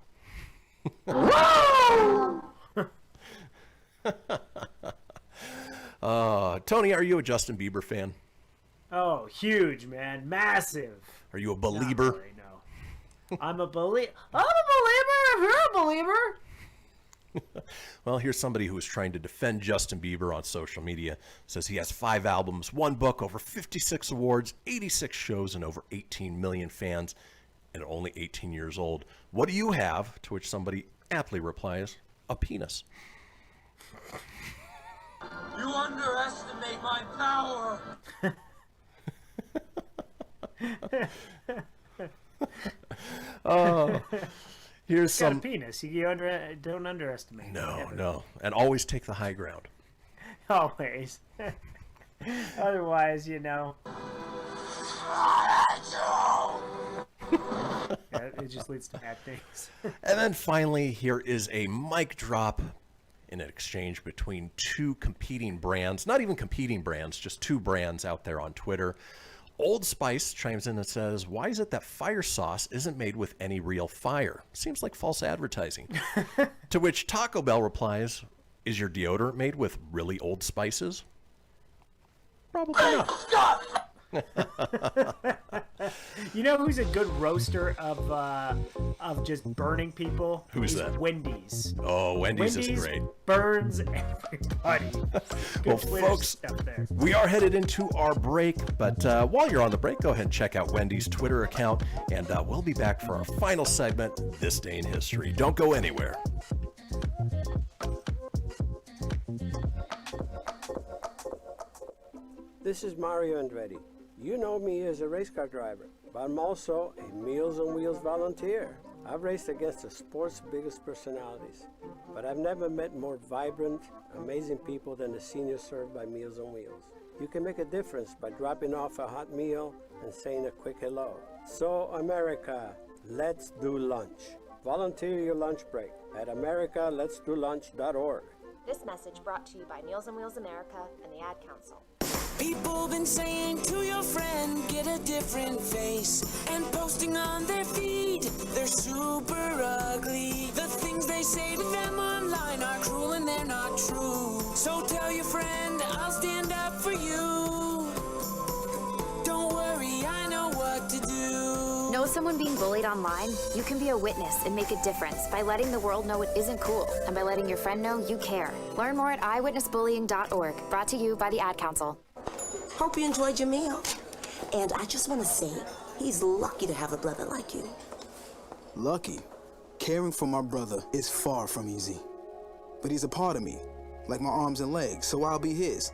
Tony, are you a Justin Bieber fan? Oh, huge, man. Massive. Are you a belieber? Not really, no. I'm a believer if you're a believer. Well, here's somebody who is trying to defend Justin Bieber on social media. Says he has 5 albums, 1 book, over 56 awards, 86 shows, and over 18 million fans, and only 18 years old. What do you have? To which somebody aptly replies, a penis. You underestimate my power! Here's Got some a penis. You don't underestimate. No, and always take the high ground. Always. Otherwise, yeah, it just leads to bad things. And then finally, here is a mic drop in an exchange between 2 competing brands. Not even competing brands, just 2 brands out there on Twitter. Old Spice chimes in and says, why is it that fire sauce isn't made with any real fire? Seems like false advertising. To which Taco Bell replies, is your deodorant made with really old spices? Probably not. You know who's a good roaster of just burning people? Who's that? Wendy's. Oh, Wendy's is great. Burns everybody. Well, Twitter folks, stuff there. we are headed into our break, but while you're on the break, go ahead and check out Wendy's Twitter account, and we'll be back for our final segment, This Day in History. Don't go anywhere. This is Mario Andretti. You know me as a race car driver, but I'm also a Meals on Wheels volunteer. I've raced against the sport's biggest personalities, but I've never met more vibrant, amazing people than the seniors served by Meals on Wheels. You can make a difference by dropping off a hot meal and saying a quick hello. So, America, let's do lunch. Volunteer your lunch break at americaletsdolunch.org. This message brought to you by Meals on Wheels America and the Ad Council. People been saying to your friend, get a different face, and posting on their feed, they're super ugly. The things they say to them online are cruel and they're not true. So tell your friend, I'll stand up for you. Don't worry, I know what to do. Know someone being bullied online? You can be a witness and make a difference by letting the world know it isn't cool and by letting your friend know you care. Learn more at eyewitnessbullying.org. Brought to you by the Ad Council. Hope you enjoyed your meal. And I just want to say, he's lucky to have a brother like you. Lucky? Caring for my brother is far from easy. But he's a part of me, like my arms and legs, so I'll be his.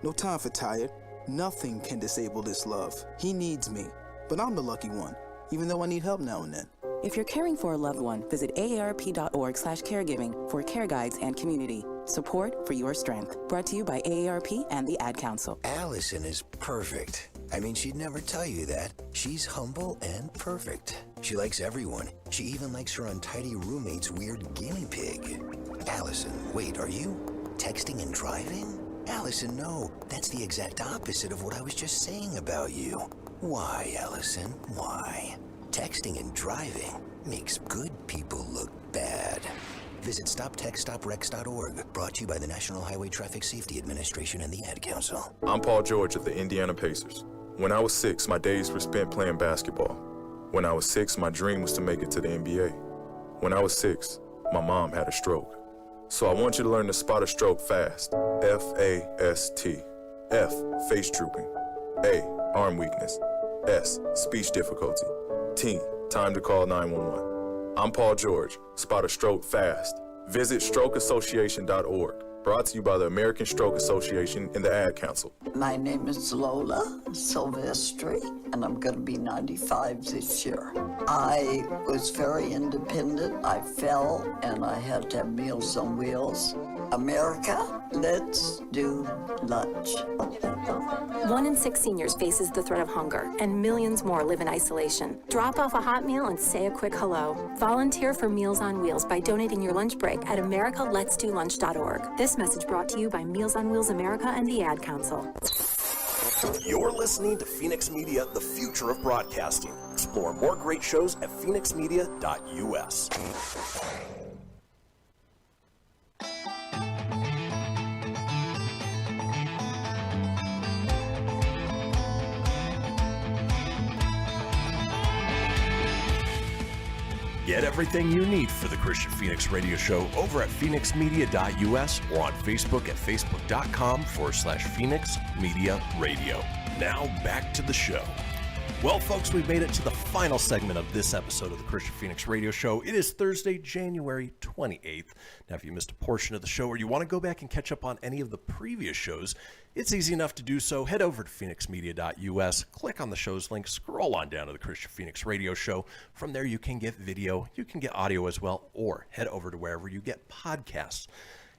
No time for tired. Nothing can disable this love. He needs me, but I'm the lucky one, even though I need help now and then. If you're caring for a loved one, visit aarp.org/caregiving for care guides and community. Support for your strength. Brought to you by AARP and the Ad Council. Allison is perfect. I mean, she'd never tell you that. She's humble and perfect. She likes everyone. She even likes her untidy roommate's weird guinea pig. Allison, wait, are you texting and driving? Allison, no. That's the exact opposite of what I was just saying about you. Why, Allison? Why? Texting and driving makes good people look bad. Visit StopTextStopWrecks.org, brought to you by the National Highway Traffic Safety Administration and the Ad Council. I'm Paul George of the Indiana Pacers. When I was 6, my days were spent playing basketball. When I was 6, my dream was to make it to the NBA. When I was 6, my mom had a stroke. So I want you to learn to spot a stroke fast. F-A-S-T. F, face drooping. A, arm weakness. S, speech difficulty. T, time to call 911. I'm Paul George. Spot a stroke fast. Visit strokeassociation.org. Brought to you by the American Stroke Association and the Ad Council. My name is Lola Silvestri, and I'm going to be 95 this year. I was very independent. I fell, and I had to have Meals on Wheels. America, let's do lunch. 1 in 6 seniors faces the threat of hunger, and millions more live in isolation. Drop off a hot meal and say a quick hello. Volunteer for Meals on Wheels by donating your lunch break at americaletsdolunch.org. This message brought to you by Meals on Wheels America and the Ad Council. You're listening to Phoenix Media, the future of broadcasting. Explore more great shows at phoenixmedia.us. Get everything you need for the Kristian Fenix Radio Show over at phoenixmedia.us or on Facebook at facebook.com/Phoenix Media Radio. Now back to the show. Well, folks, we've made it to the final segment of this episode of the Kristian Fenix Radio Show. It is Thursday, January 28th. Now, if you missed a portion of the show or you want to go back and catch up on any of the previous shows, it's easy enough to do so. Head over to phoenixmedia.us, click on the show's link, scroll on down to the Kristian Fenix Radio Show. From there, you can get video, you can get audio as well, or head over to wherever you get podcasts.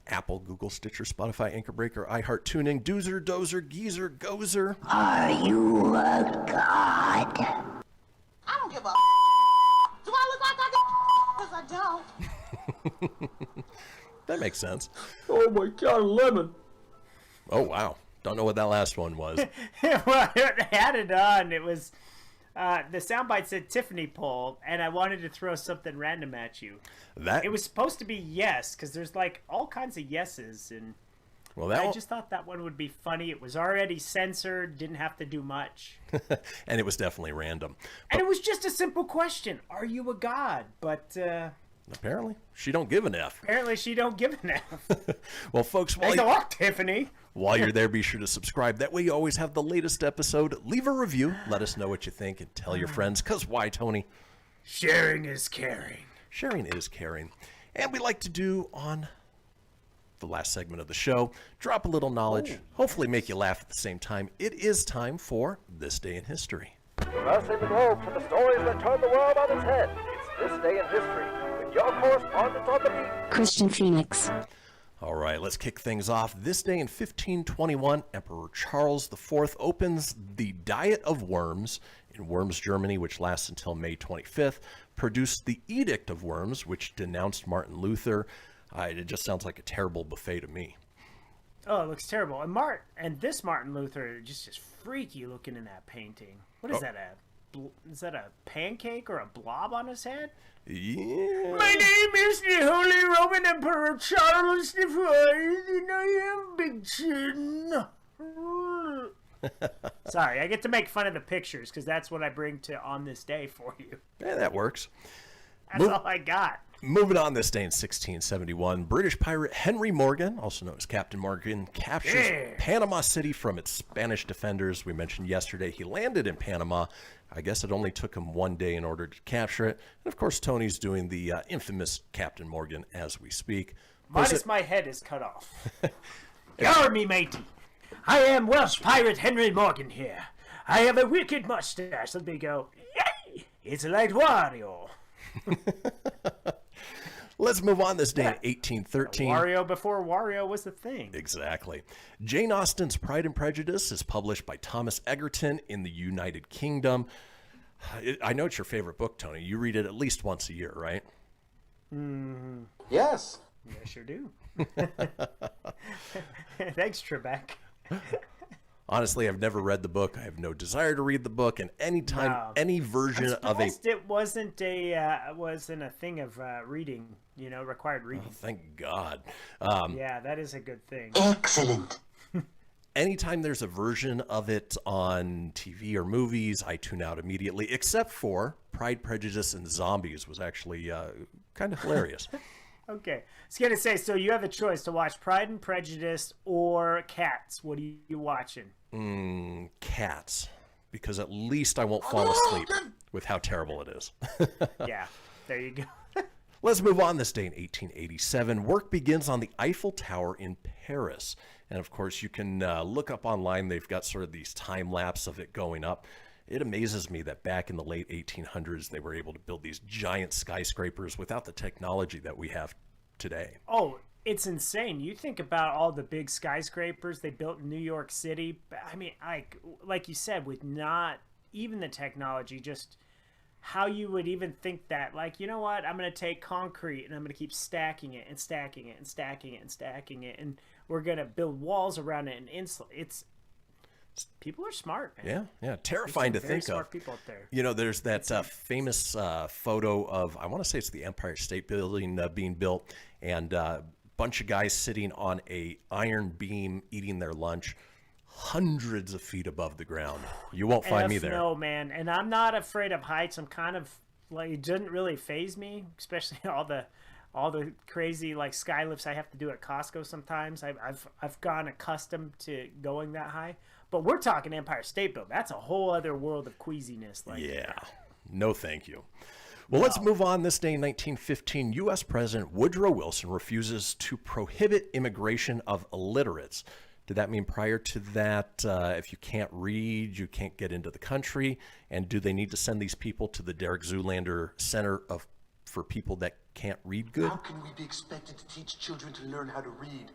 Apple, Google, Stitcher, Spotify, Anchor Breaker, iHeart, TuneIn, Doozer, Dozer, Geezer, Gozer. Are you a god? I don't give a Do I look like I do? Because I don't. That makes sense. Oh my god, lemon. Oh, wow. Don't know what that last one was. Well, I had it on. It was, the soundbite said Tiffany poll, and I wanted to throw something random at you. It was supposed to be yes, because there's like all kinds of yeses, and well, I just thought that one would be funny. It was already censored, didn't have to do much. And it was definitely random. And it was just a simple question. Are you a god? But apparently, she don't give an F. Apparently, she don't give an F. Well, folks, Thanks a lot, Tiffany. While you're there, be sure to subscribe. That way you always have the latest episode. Leave a review. Let us know what you think and tell your friends. Because why, Tony? Sharing is caring. Sharing is caring. And we like to do on the last segment of the show, drop a little knowledge, hopefully make you laugh at the same time. It is time for This Day in History. Traversing the globe for the stories that turn the world on its head. It's This Day in History with your correspondent on the beat, Kristian Fenix. All right, let's kick things off. This day in 1521, Emperor Charles IV opens the Diet of Worms in Worms, Germany, which lasts until May 25th, produced the Edict of Worms, which denounced Martin Luther. It just sounds like a terrible buffet to me. Oh, it looks terrible. And this Martin Luther just freaky looking in that painting. What is that? Is that a pancake or a blob on his head? Yeah. My name is the Holy Roman Emperor Charles IV, and I have big chin. Sorry, I get to make fun of the pictures because that's what I bring to On This Day for you. Yeah, that works. That's all I got. Moving on, this day in 1671, British pirate Henry Morgan, also known as Captain Morgan, captures Panama City from its Spanish defenders. We mentioned yesterday he landed in Panama. I guess it only took him one day in order to capture it. And of course, Tony's doing the infamous Captain Morgan as we speak. Minus my head is cut off. Yar me, matey. I am Welsh pirate Henry Morgan here. I have a wicked mustache. Let me go. Yay! It's like Wario. Let's move on this day in 1813. Wario before Wario was the thing. Exactly. Jane Austen's Pride and Prejudice is published by Thomas Egerton in the United Kingdom. I know it's your favorite book, Tony. You read it at least once a year, right? Yes. Yeah, I sure do. Thanks, Trebek. Honestly, I've never read the book. I have no desire to read the book, and anytime any version of a it wasn't a thing of reading, required reading. thank God. Yeah, that is a good thing. Excellent. Anytime there's a version of it on TV or movies, I tune out immediately, except for Pride, Prejudice, and Zombies was actually kind of hilarious. Okay. I was going to say, so you have a choice to watch Pride and Prejudice or Cats. What are you watching? Cats, because at least I won't fall asleep with how terrible it is. Yeah, there you go. Let's move on. This day in 1887, work begins on the Eiffel Tower in Paris. And of course, you can look up online. They've got sort of these time lapse of it going up. It amazes me that back in the late 1800s, they were able to build these giant skyscrapers without the technology that we have today. Oh, it's insane. You think about all the big skyscrapers they built in New York City. I mean, like you said, with not even the technology, just how you would even think that, like, you know what, I'm going to take concrete and I'm going to keep stacking it and stacking it and stacking it and stacking it, and we're going to build walls around it and insulate. People are smart, man. Yeah, terrifying to think smart of. People out there. You know, there's that famous photo of, I want to say it's the Empire State Building being built, and a bunch of guys sitting on a iron beam eating their lunch hundreds of feet above the ground. You won't find me there. No, man. And I'm not afraid of heights. I'm kind of like, it doesn't really faze me, especially all the crazy like sky lifts I have to do at Costco sometimes. I've gotten accustomed to going that high. But we're talking Empire State Building. That's a whole other world of queasiness. Like, yeah. No, thank you. Well, let's move on. This day in 1915, U.S. President Woodrow Wilson refuses to prohibit immigration of illiterates. Did that mean prior to that, if you can't read, you can't get into the country? And do they need to send these people to the Derek Zoolander Center for people that can't read good? How can we be expected to teach children to learn how to read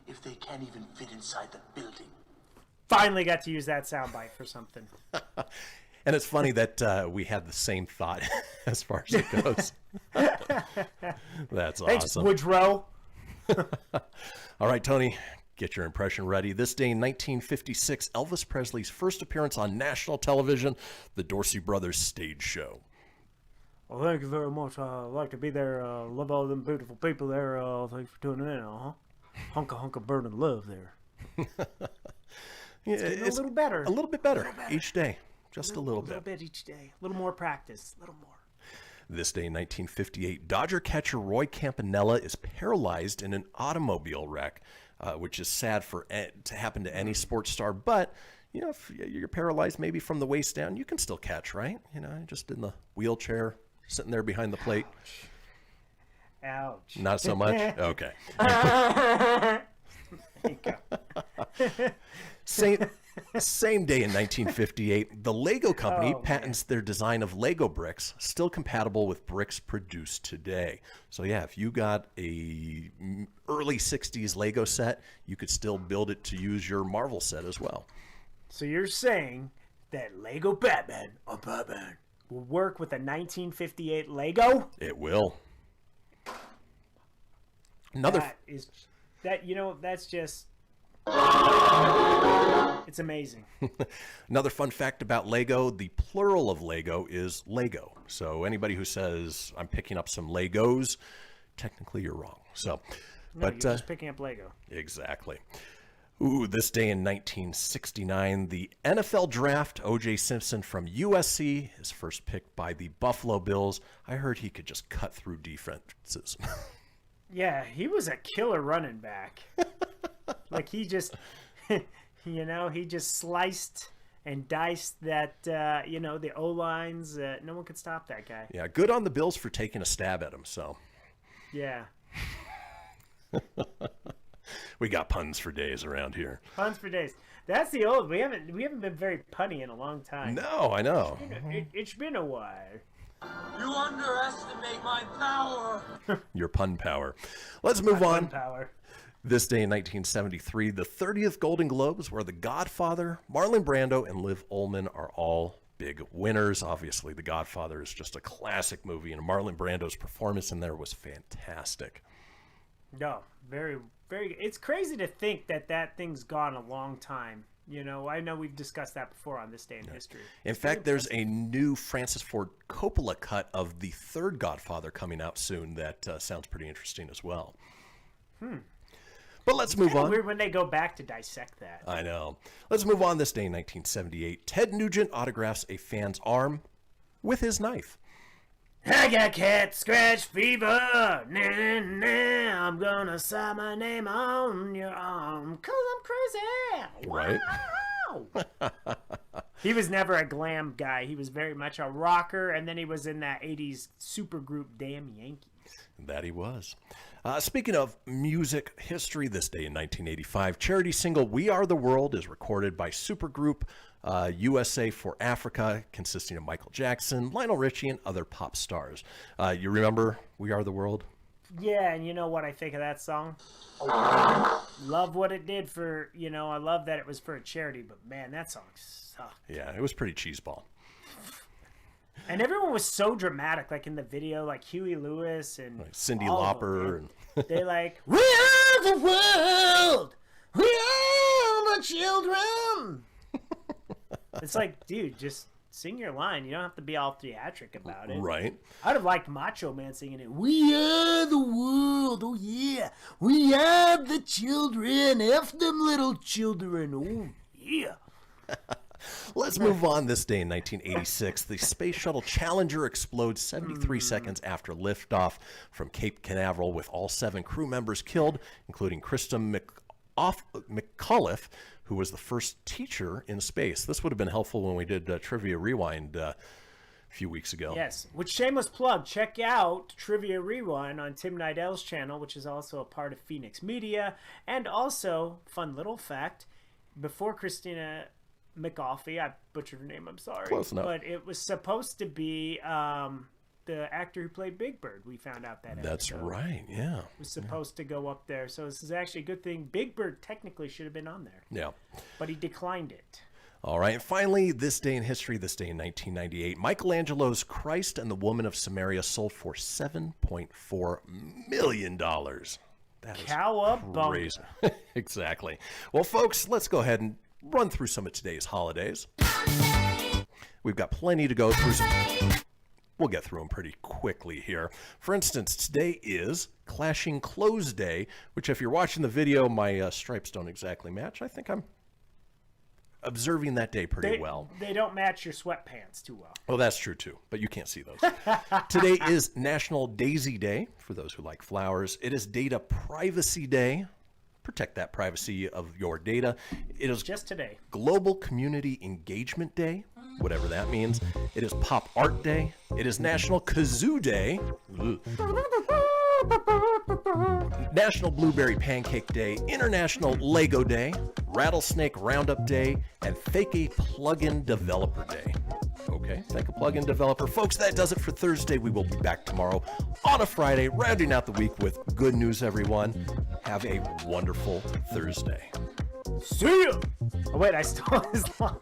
if they can't even fit inside the building? Finally got to use that soundbite for something. And it's funny that we had the same thought as far as it goes. That's Thanks, awesome. Woodrow. All right, Tony, get your impression ready. This day in 1956, Elvis Presley's first appearance on national television, the Dorsey Brothers stage show. Well, thank you very much. I'd like to be there. Love all them beautiful people there. Thanks for tuning in. Hunka burning love there. Yeah, it's a little better. A little bit better each day. Just a little bit. A little bit each day. A little more practice. A little more. This day in 1958, Dodger catcher Roy Campanella is paralyzed in an automobile wreck, which is sad to happen to any sports star. But, you know, if you're paralyzed maybe from the waist down, you can still catch, right? You know, just in the wheelchair, sitting there behind the plate. Ouch. Not so much? Okay. There you go. Same day in 1958, the Lego company patents their design of Lego bricks, still compatible with bricks produced today. So yeah, if you got a early 60s Lego set, you could still build it to use your Marvel set as well. So you're saying that Lego Batman will work with a 1958 Lego? It will. That's just... It's amazing. Another fun fact about Lego, the plural of Lego is Lego. So anybody who says, I'm picking up some Legos, technically you're wrong. So, you're just picking up Lego. Exactly. Ooh, this day in 1969, the NFL draft, O.J. Simpson from USC is first picked by the Buffalo Bills. I heard he could just cut through defenses. Yeah, he was a killer running back. Like he just, he just sliced and diced that, the O-lines. No one could stop that guy. Yeah, good on the Bills for taking a stab at him, so. Yeah. We got puns for days around here. Puns for days. That's the old. We haven't been very punny in a long time. No, I know. It's been a while. You underestimate my power. Your pun power. Let's move on. Pun power. This day in 1973, the 30th Golden Globes, where The Godfather, Marlon Brando, and Liv Ullmann are all big winners. Obviously, The Godfather is just a classic movie, and Marlon Brando's performance in there was fantastic. No, very, very. It's crazy to think that thing's gone a long time. You know, I know we've discussed that before on This Day in History. In fact, there's a new Francis Ford Coppola cut of the third Godfather coming out soon that sounds pretty interesting as well. But let's move on. Weird when they go back to dissect that. I know. Let's move on. This day in 1978, Ted Nugent autographs a fan's arm with his knife. I got cat scratch fever. Nah, nah, I'm gonna sign my name on your arm 'cause I'm crazy. Right. Wow. He was never a glam guy. He was very much a rocker, and then he was in that 80s supergroup Damn Yankees. That he was. Speaking of music history, this day in 1985, charity single We Are the World is recorded by supergroup USA for Africa, consisting of Michael Jackson, Lionel Richie, and other pop stars. You remember We Are the World? Yeah, and you know what I think of that song? Love what it did for, I love that it was for a charity, but man, that song sucked. Yeah, it was pretty cheeseball. And everyone was so dramatic, like in the video, like Huey Lewis and like Cyndi all of Lauper. them, they like, we are the world! We are the children! It's like, dude, just sing your line. You don't have to be all theatric about it. Right. I'd have liked Macho Man singing it. We are the world. Oh, yeah. We are the children. F them little children. Oh, yeah. Let's move on. This day in 1986, the Space Shuttle Challenger explodes 73 seconds after liftoff from Cape Canaveral with all 7 crew members killed, including Krista McAuliffe, who was the first teacher in space. This would have been helpful when we did Trivia Rewind a few weeks ago. Yes, which shameless plug. Check out Trivia Rewind on Tim Nidell's channel, which is also a part of Phoenix Media. And also, fun little fact, before Christina McAuliffe, I butchered her name, I'm sorry. Close enough. But it was supposed to be the actor who played Big Bird. We found out that That's episode right, yeah. was supposed to go up there. So this is actually a good thing. Big Bird technically should have been on there. Yeah. But he declined it. All right, and finally, this day in history, this day in 1998, Michelangelo's Christ and the Woman of Samaria sold for $7.4 million. That is Cowabunga. crazy. Exactly. Well, folks, let's go ahead and run through some of today's holidays. We've got plenty to go through. We'll get through them pretty quickly here. For instance, today is Clashing Clothes Day, which if you're watching the video, my stripes don't exactly match. I think I'm observing that day pretty well. They don't match your sweatpants too well. Oh, that's true too, but you can't see those. Today is National Daisy Day, for those who like flowers. It is Data Privacy Day. Protect that privacy of your data. It is just today. Global Community Engagement Day, whatever that means. It is Pop Art Day. It is National Kazoo Day. National Blueberry Pancake Day, International Lego Day, Rattlesnake Roundup Day, and Fake a Plugin Developer Day. Okay, thank a plugin developer. Folks, that does it for Thursday. We will be back tomorrow on a Friday, rounding out the week with good news, everyone. Have a wonderful Thursday. See ya! Oh, wait, I stole his line.